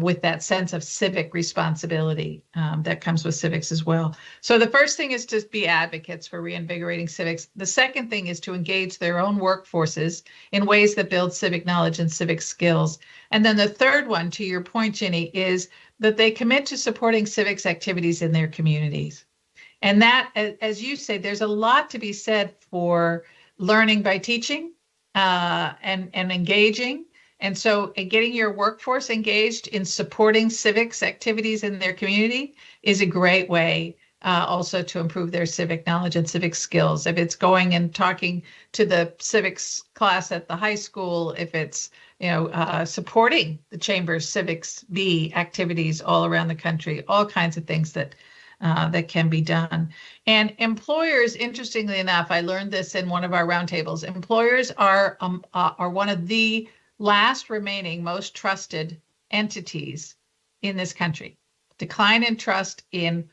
with that sense of civic responsibility that comes with civics as well. So the first thing is to be advocates for reinvigorating civics. The second thing is to engage their own workforces in ways that build civic knowledge and civic skills. And then the third one, to your point, Ginny, is that they commit to supporting civics activities in their communities. And that, as you say, there's a lot to be said for learning by teaching and engaging. And so getting your workforce engaged in supporting civics activities in their community is a great way also to improve their civic knowledge and civic skills. If it's going and talking to the civics class at the high school, if it's supporting the Chamber's Civics B activities all around the country, all kinds of things that can be done. And employers, interestingly enough, I learned this in one of our roundtables, employers are one of the last remaining most trusted entities in this country. Decline in trust in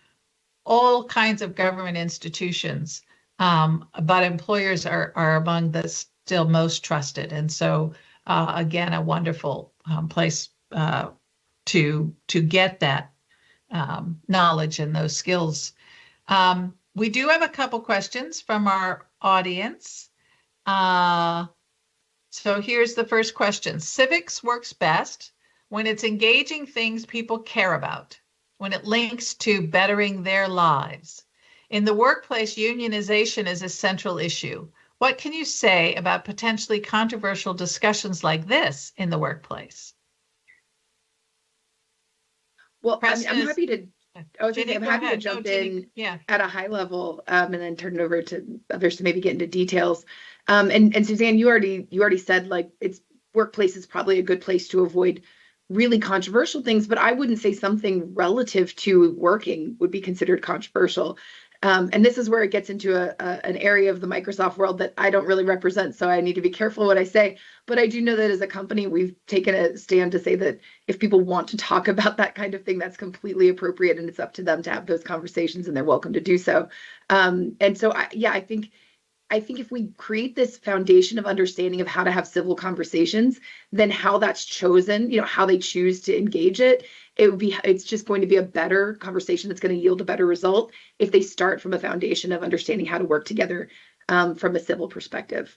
all kinds of government institutions, but employers are among the still most trusted. And so, again, a wonderful place to get that knowledge and those skills. We do have a couple questions from our audience. So here's the first question. Civics works best when it's engaging things people care about, when it links to bettering their lives. In the workplace, unionization is a central issue. What can you say about potentially controversial discussions like this in the workplace? Well, I'm happy to. I'm happy to jump in at a high level and then turn it over to others to maybe get into details. And Suzanne, you already said like workplace is probably a good place to avoid really controversial things, but I wouldn't say something relative to working would be considered controversial. And this is where it gets into an area of the Microsoft world that I don't really represent, so I need to be careful what I say. But I do know that as a company, we've taken a stand to say that if people want to talk about that kind of thing, that's completely appropriate, and it's up to them to have those conversations, and they're welcome to do so. And so, I think if we create this foundation of understanding of how to have civil conversations, then how that's chosen, how they choose to engage it, it's just going to be a better conversation that's going to yield a better result if they start from a foundation of understanding how to work together from a civil perspective.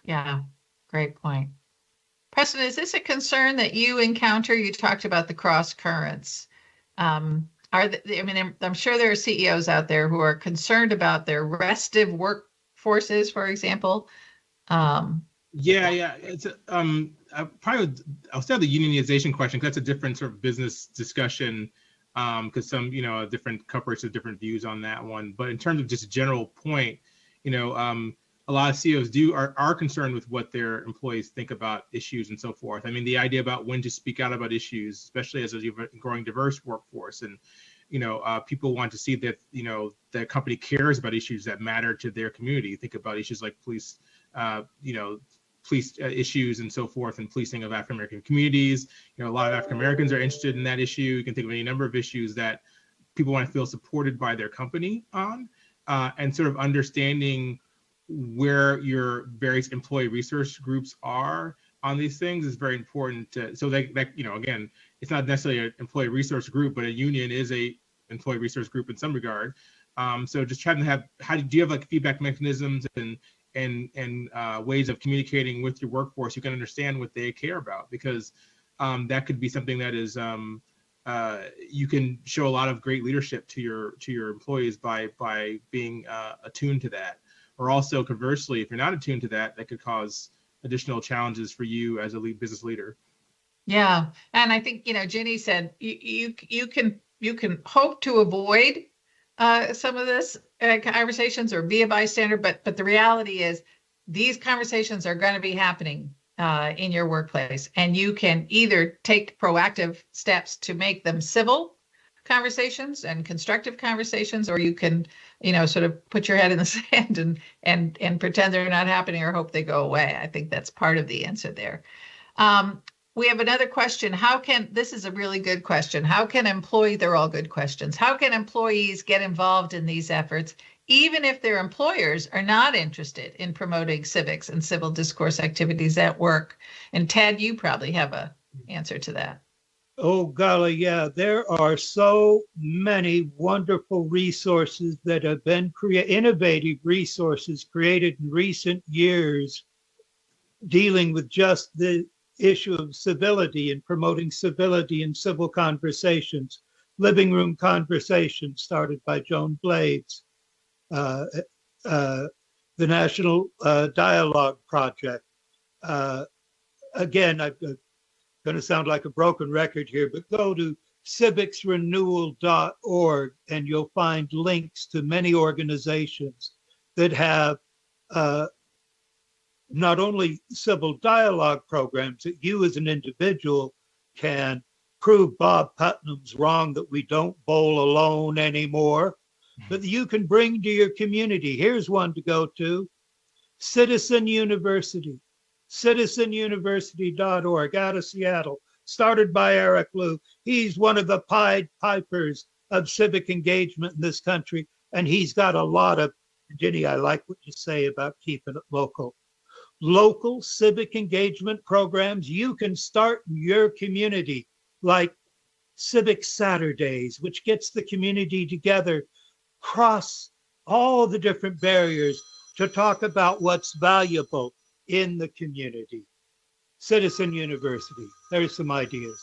Yeah, great point. Preston, is this a concern that you encounter? You talked about the cross currents. I'm sure there are CEOs out there who are concerned about their restive workforces, for example. Yeah. It's I'll start the unionization question because that's a different sort of business discussion. Because some, different corporations have different views on that one. But in terms of just a general point, a lot of CEOs are concerned with what their employees think about issues and so forth. I mean, the idea about when to speak out about issues, especially as a growing diverse workforce, and people want to see that the company cares about issues that matter to their community. Think about issues like police, police issues and so forth, and policing of African American communities. A lot of African Americans are interested in that issue. You can think of any number of issues that people want to feel supported by their company on, and sort of understanding where your various employee resource groups are on these things is very important. So that again, it's not necessarily an employee resource group, but a union is a employee resource group in some regard. So just trying to have, do you have like feedback mechanisms and ways of communicating with your workforce? You can understand what they care about, because that could be something that is you can show a lot of great leadership to your employees by being attuned to that. Or also conversely, if you're not attuned to that, that could cause additional challenges for you as a business leader. Yeah, and I think Ginny said you can hope to avoid some of this conversations or be a bystander, but the reality is these conversations are going to be happening in your workplace, and you can either take proactive steps to make them civil conversations and constructive conversations, or you can sort of put your head in the sand and pretend they're not happening or hope they go away. I think that's part of the answer there. We have another question. This is a really good question. They're all good questions. How can employees get involved in these efforts, even if their employers are not interested in promoting civics and civil discourse activities at work? And Ted, you probably have an answer to that. Oh, golly, yeah. There are so many wonderful resources that have been innovative resources created in recent years dealing with just the issue of civility and promoting civility in civil conversations. Living Room Conversations, started by Joan Blades. The National Dialogue Project. Again, I'm going to sound like a broken record here, but go to civicsrenewal.org and you'll find links to many organizations that have not only civil dialogue programs that you as an individual can prove Bob Putnam's wrong that we don't bowl alone anymore, but that you can bring to your community. Here's one to go to: Citizen University, citizenuniversity.org, out of Seattle, started by Eric Liu. He's one of the Pied Pipers of civic engagement in this country, and he's got a lot of, Ginny, I like what you say about keeping it local. Local civic engagement programs you can start in your community, like Civic Saturdays, which gets the community together, cross all the different barriers to talk about what's valuable in the community. Citizen University. There's some ideas.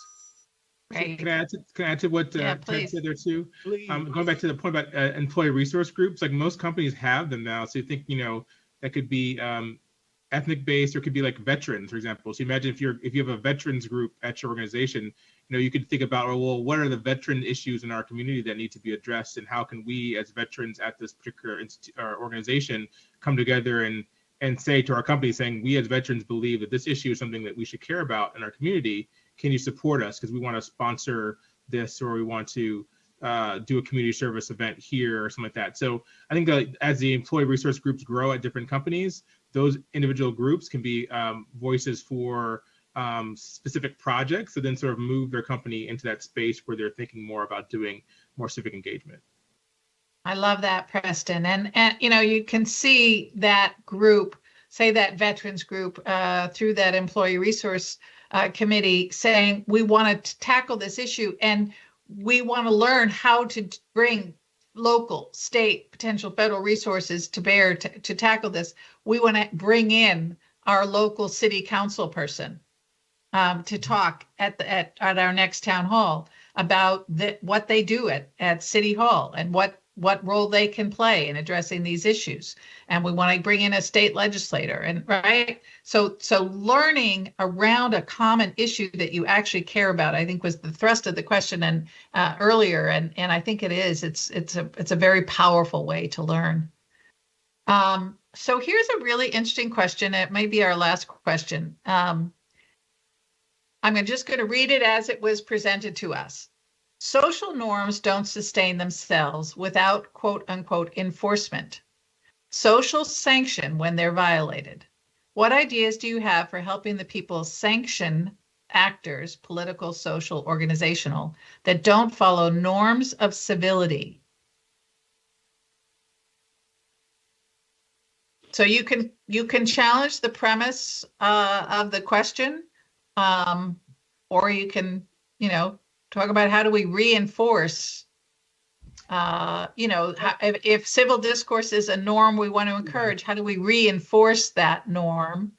Right. Can I add to what Ted said there too? Going back to the point about employee resource groups, like most companies have them now. So you think, that could be ethnic based, or it could be like veterans, for example. So imagine if you have a veterans group at your organization, you could think about, well, what are the veteran issues in our community that need to be addressed, and how can we as veterans at this particular organization come together and say to our company, saying, we as veterans believe that this issue is something that we should care about in our community. Can you support us? Because we want to sponsor this, or we want to do a community service event here or something like that. So I think that as the employee resource groups grow at different companies, those individual groups can be voices for specific projects, and then sort of move their company into that space where they're thinking more about doing more civic engagement. I love that, Preston. And you can see that group, say that veterans group, through that employee resource committee, saying, we want to tackle this issue, and we want to learn how to bring local, state, potential federal resources to bear to tackle this. We want to bring in our local city council person to talk at our next town hall about what they do at City Hall, and what what role they can play in addressing these issues. And we want to bring in a state legislator, and right. So learning around a common issue that you actually care about, I think, was the thrust of the question and earlier. And I think it is. It's a very powerful way to learn. So here's a really interesting question. It may be our last question. I'm just going to read it as it was presented to us. Social norms don't sustain themselves without quote unquote enforcement. Social sanction when they're violated. What ideas do you have for helping the people sanction actors, political, social, organizational, that don't follow norms of civility? So you can challenge the premise of the question, or you can, talk about how do we reinforce, if civil discourse is a norm we want to encourage, how do we reinforce that norm?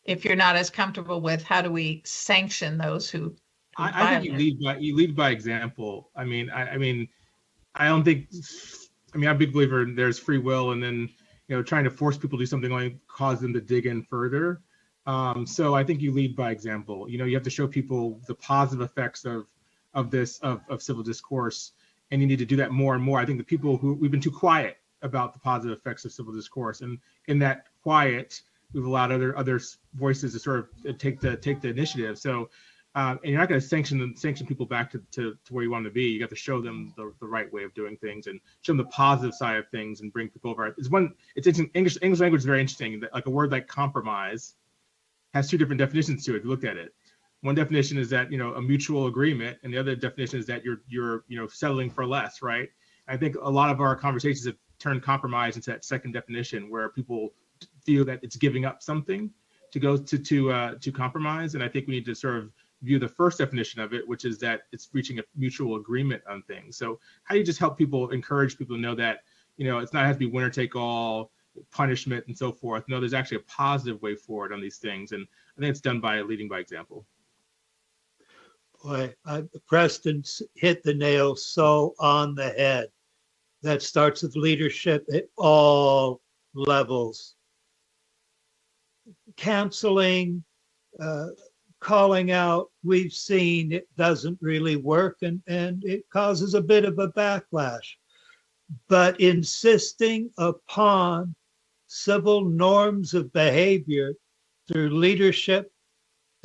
If you're not as comfortable with, how do we sanction those who I think you lead by example. I mean, I don't think. I'm a big believer in there's free will, and then trying to force people to do something only cause them to dig in further. So I think you lead by example. You have to show people the positive effects of civil discourse, and you need to do that more and more. I think the people we've been too quiet about the positive effects of civil discourse, and in that quiet, we've allowed other voices to sort of take the initiative. So, and you're not going to sanction people back to where you want them to be. You got to show them the right way of doing things and show them the positive side of things and bring people over. It's English language is very interesting. That, like, a word like compromise has two different definitions to it. If you looked at it. One definition is that a mutual agreement, and the other definition is that you're settling for less, right? I think a lot of our conversations have turned compromise into that second definition, where people feel that it's giving up something to go to compromise. And I think we need to sort of view the first definition of it, which is that it's reaching a mutual agreement on things. So how do you just help people, encourage people to know that it's not has to be winner take all, punishment and so forth? No, there's actually a positive way forward on these things, and I think it's done by leading by example. Boy, Preston hit the nail so on the head. That starts with leadership at all levels. Counseling, calling out, we've seen it doesn't really work, and it causes a bit of a backlash. But insisting upon civil norms of behavior through leadership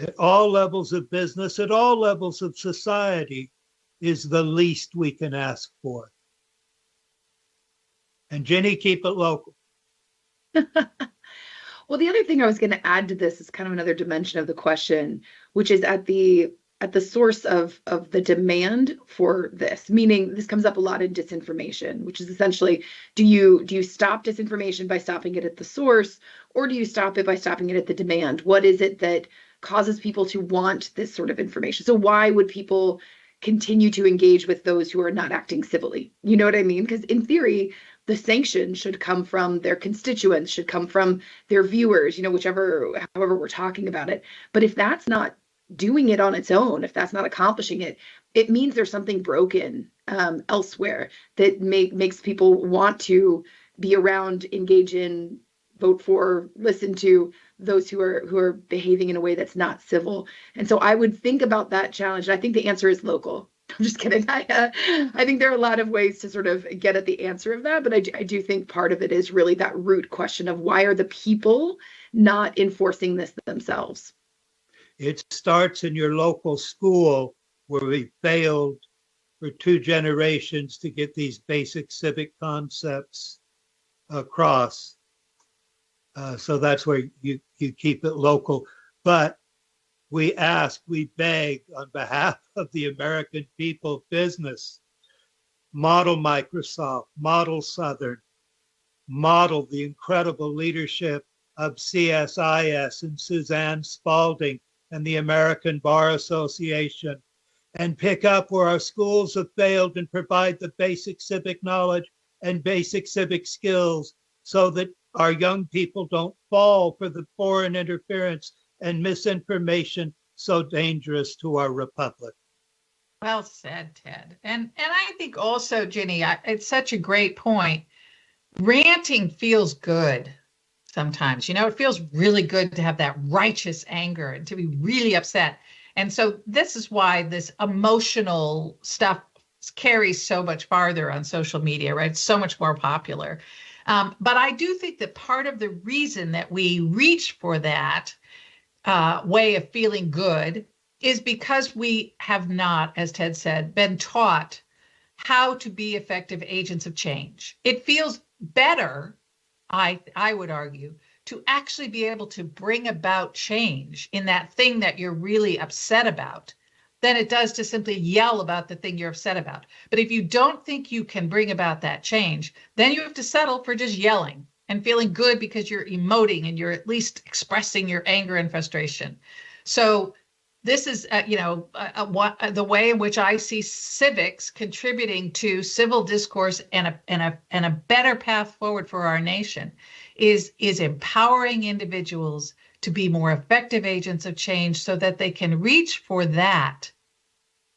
at all levels of business, at all levels of society, is the least we can ask for. And Ginny, keep it local. Well, the other thing I was going to add to this is kind of another dimension of the question, which is at the source of the demand for this. Meaning, this comes up a lot in disinformation, which is essentially, do you stop disinformation by stopping it at the source, or do you stop it by stopping it at the demand? What is it that causes people to want this sort of information? So why would people continue to engage with those who are not acting civilly? You know what I mean? Because in theory, the sanction should come from their constituents, should come from their viewers, however we're talking about it. But if that's not doing it on its own, if that's not accomplishing it, it means there's something broken elsewhere that makes people want to be around, engage in, vote for, listen to those who are behaving in a way that's not civil. And so I would think about that challenge. And I think the answer is local. I'm just kidding. I think there are a lot of ways to sort of get at the answer of that, but I do think part of it is really that root question of why are the people not enforcing this themselves? It starts in your local school, where we failed for 2 generations to get these basic civic concepts across. So that's where you keep it local. But we ask, we beg on behalf of the American people business, model Microsoft, model Southern, model the incredible leadership of CSIS and Suzanne Spaulding and the American Bar Association, and pick up where our schools have failed and provide the basic civic knowledge and basic civic skills so that our young people don't fall for the foreign interference and misinformation so dangerous to our republic. Well said, Ted. And I think also, Ginny, it's such a great point. Ranting feels good sometimes. It feels really good to have that righteous anger and to be really upset. And so this is why this emotional stuff carries so much farther on social media, right? It's so much more popular. But I do think that part of the reason that we reach for that way of feeling good is because we have not, as Ted said, been taught how to be effective agents of change. It feels better, I would argue, to actually be able to bring about change in that thing that you're really upset about than it does to simply yell about the thing you're upset about. But if you don't think you can bring about that change, then you have to settle for just yelling and feeling good because you're emoting and you're at least expressing your anger and frustration. So this is, the way in which I see civics contributing to civil discourse and a better path forward for our nation is empowering individuals to be more effective agents of change so that they can reach for that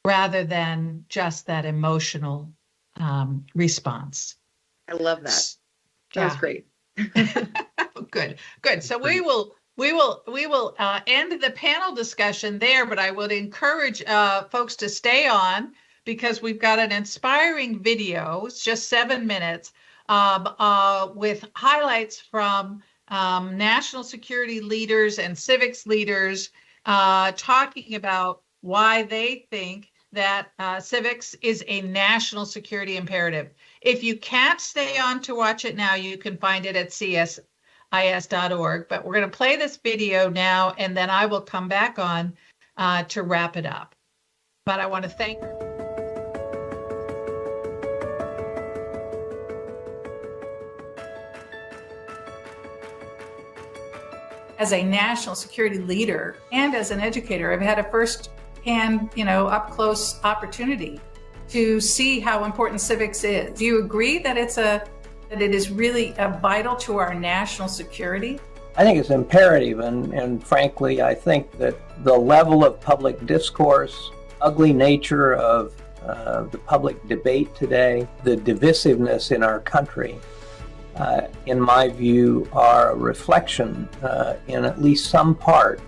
rather than just that emotional response. I love that. That's great. Good. So we will end the panel discussion there, but I would encourage folks to stay on because we've got an inspiring video. It's just 7 minutes with highlights from national security leaders and civics leaders talking about why they think that civics is a national security imperative. If you can't stay on to watch it now, you can find it at CSIS.org. But we're going to play this video now, and then I will come back on to wrap it up. But I want to thank as a national security leader and as an educator, I've had a first-hand, up-close opportunity to see how important civics is. Do you agree that that it is really vital to our national security? I think it's imperative, and frankly, I think that the level of public discourse, ugly nature of the public debate today, the divisiveness in our country, in my view, are a reflection in at least some part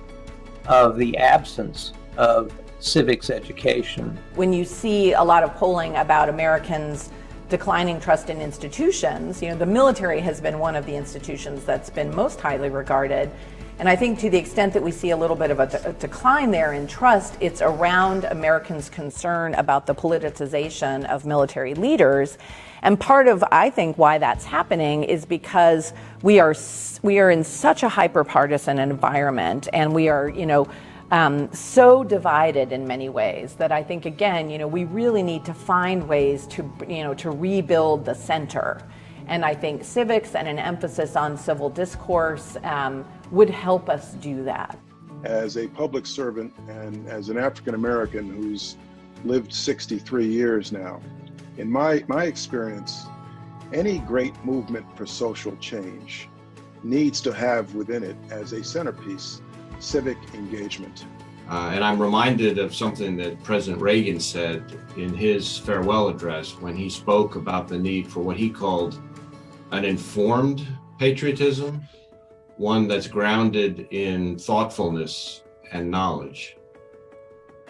of the absence of civics education. When you see a lot of polling about Americans declining trust in institutions, the military has been one of the institutions that's been most highly regarded. And I think to the extent that we see a little bit of a decline there in trust, it's around Americans' concern about the politicization of military leaders. And part of, I think, why that's happening is because we are in such a hyper-partisan environment, and we are, so divided in many ways that I think, again, we really need to find ways to rebuild the center. And I think civics and an emphasis on civil discourse would help us do that. As a public servant and as an African American who's lived 63 years now, in my experience, any great movement for social change needs to have within it as a centerpiece civic engagement. And I'm reminded of something that President Reagan said in his farewell address when he spoke about the need for what he called an informed patriotism, one that's grounded in thoughtfulness and knowledge.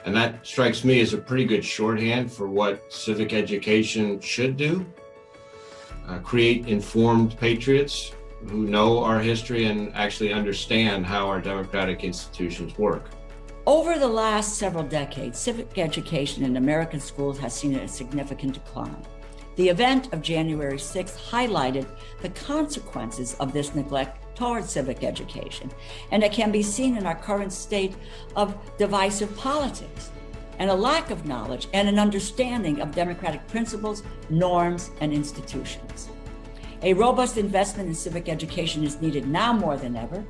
And that strikes me as a pretty good shorthand for what civic education should do. Create informed patriots who know our history and actually understand how our democratic institutions work. Over the last several decades, civic education in American schools has seen a significant decline. The event of January 6th highlighted the consequences of this neglect towards civic education, and it can be seen in our current state of divisive politics and a lack of knowledge and an understanding of democratic principles, norms, and institutions. A robust investment in civic education is needed now more than ever,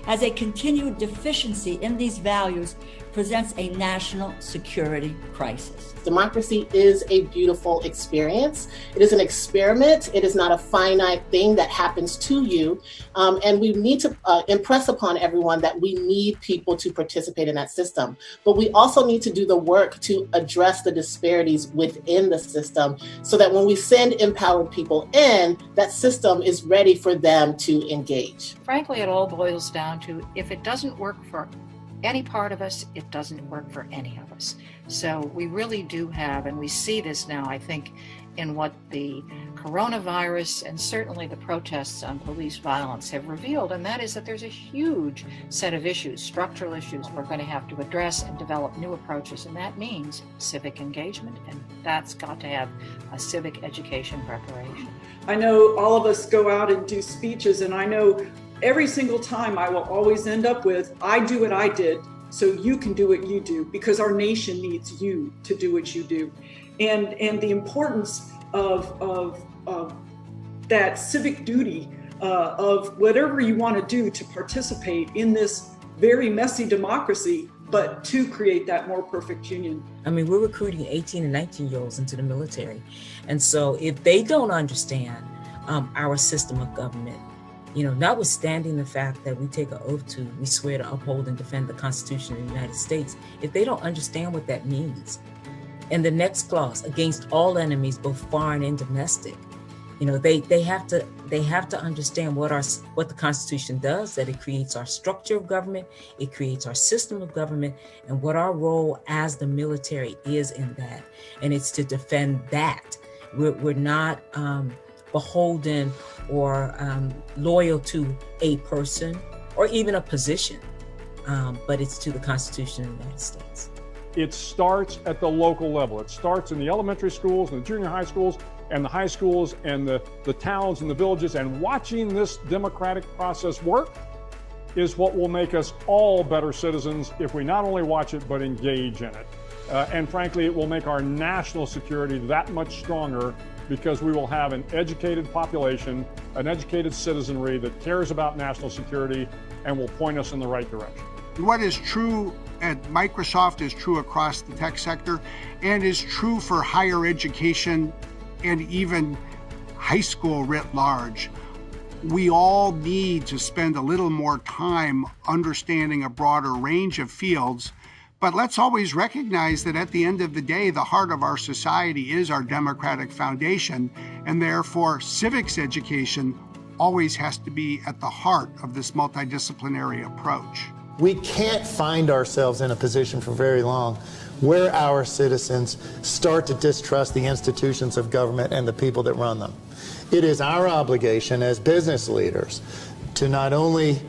as a continued deficiency in these values presents a national security crisis. Democracy is a beautiful experience. It is an experiment. It is not a finite thing that happens to you. And we need to impress upon everyone that we need people to participate in that system. But we also need to do the work to address the disparities within the system so that when we send empowered people in, that system is ready for them to engage. Frankly, it all boils down to if it doesn't work for any part of us, it doesn't work for any of us. So we really do have, and we see this now, I think, in what the coronavirus and certainly the protests on police violence have revealed, and that is that there's a huge set of issues, structural issues we're going to have to address and develop new approaches, and that means civic engagement, and that's got to have a civic education preparation. I know all of us go out and do speeches, and I know every single time I will always end up with, I do what I did, so you can do what you do, because our nation needs you to do what you do. And the importance of that civic duty of whatever you want to do to participate in this very messy democracy, but to create that more perfect union. I mean, we're recruiting 18 and 19-year-olds into the military. And so if they don't understand our system of government, you know, notwithstanding the fact that we take an oath to, we swear to uphold and defend the Constitution of the United States, if they don't understand what that means, and the next clause, against all enemies, both foreign and domestic, you know, they have to understand what the Constitution does, that it creates our structure of government, it creates our system of government, and what our role as the military is in that, and it's to defend that. We're not beholden or loyal to a person or even a position, but it's to the Constitution of the United States. It starts at the local level. It starts in the elementary schools and the junior high schools and the high schools and the towns and the villages. And watching this democratic process work is what will make us all better citizens if we not only watch it, but engage in it. And frankly, it will make our national security that much stronger, because we will have an educated population, an educated citizenry that cares about national security and will point us in the right direction. What is true at Microsoft is true across the tech sector and is true for higher education and even high school writ large. We all need to spend a little more time understanding a broader range of fields, but let's always recognize that at the end of the day, the heart of our society is our democratic foundation, and therefore civics education always has to be at the heart of this multidisciplinary approach. We can't find ourselves in a position for very long where our citizens start to distrust the institutions of government and the people that run them. It is our obligation as business leaders to not only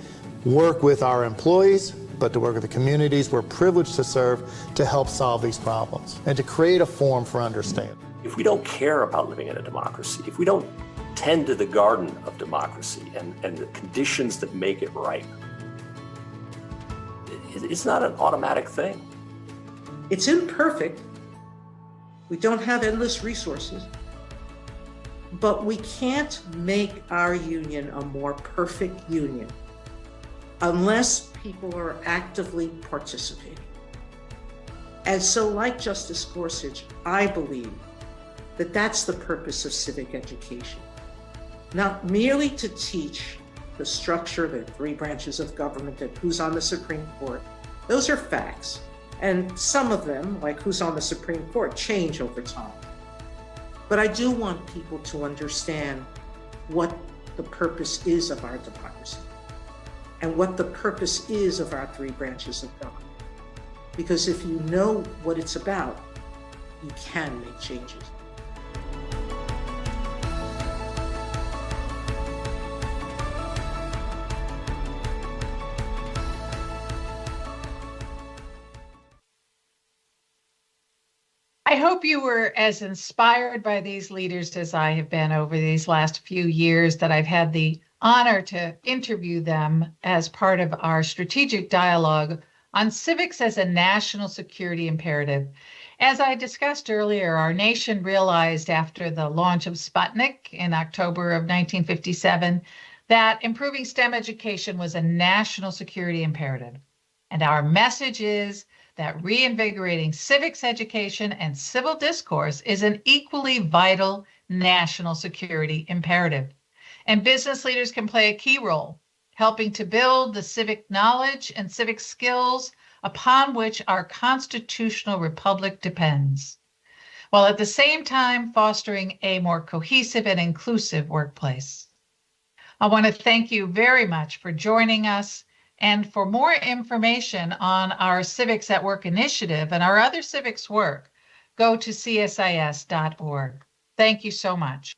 work with our employees, but to work with the communities we're privileged to serve to help solve these problems and to create a forum for understanding. If we don't care about living in a democracy, if we don't tend to the garden of democracy and the conditions that make it ripe, it's not an automatic thing. It's imperfect. We don't have endless resources, but we can't make our union a more perfect union unless people are actively participating. And so, like Justice Gorsuch, I believe that that's the purpose of civic education, not merely to teach the structure, the three branches of government, and who's on the Supreme Court. Those are facts. And some of them, like who's on the Supreme Court, change over time. But I do want people to understand what the purpose is of our democracy and what the purpose is of our three branches of government. Because if you know what it's about, you can make changes. I hope you were as inspired by these leaders as I have been over these last few years that I've had the honor to interview them as part of our strategic dialogue on civics as a national security imperative. As I discussed earlier, our nation realized after the launch of Sputnik in October of 1957 that improving STEM education was a national security imperative. And our message is that reinvigorating civics education and civil discourse is an equally vital national security imperative. And business leaders can play a key role, helping to build the civic knowledge and civic skills upon which our constitutional republic depends, while at the same time fostering a more cohesive and inclusive workplace. I want to thank you very much for joining us. And for more information on our Civics at Work initiative and our other civics work, go to csis.org. Thank you so much.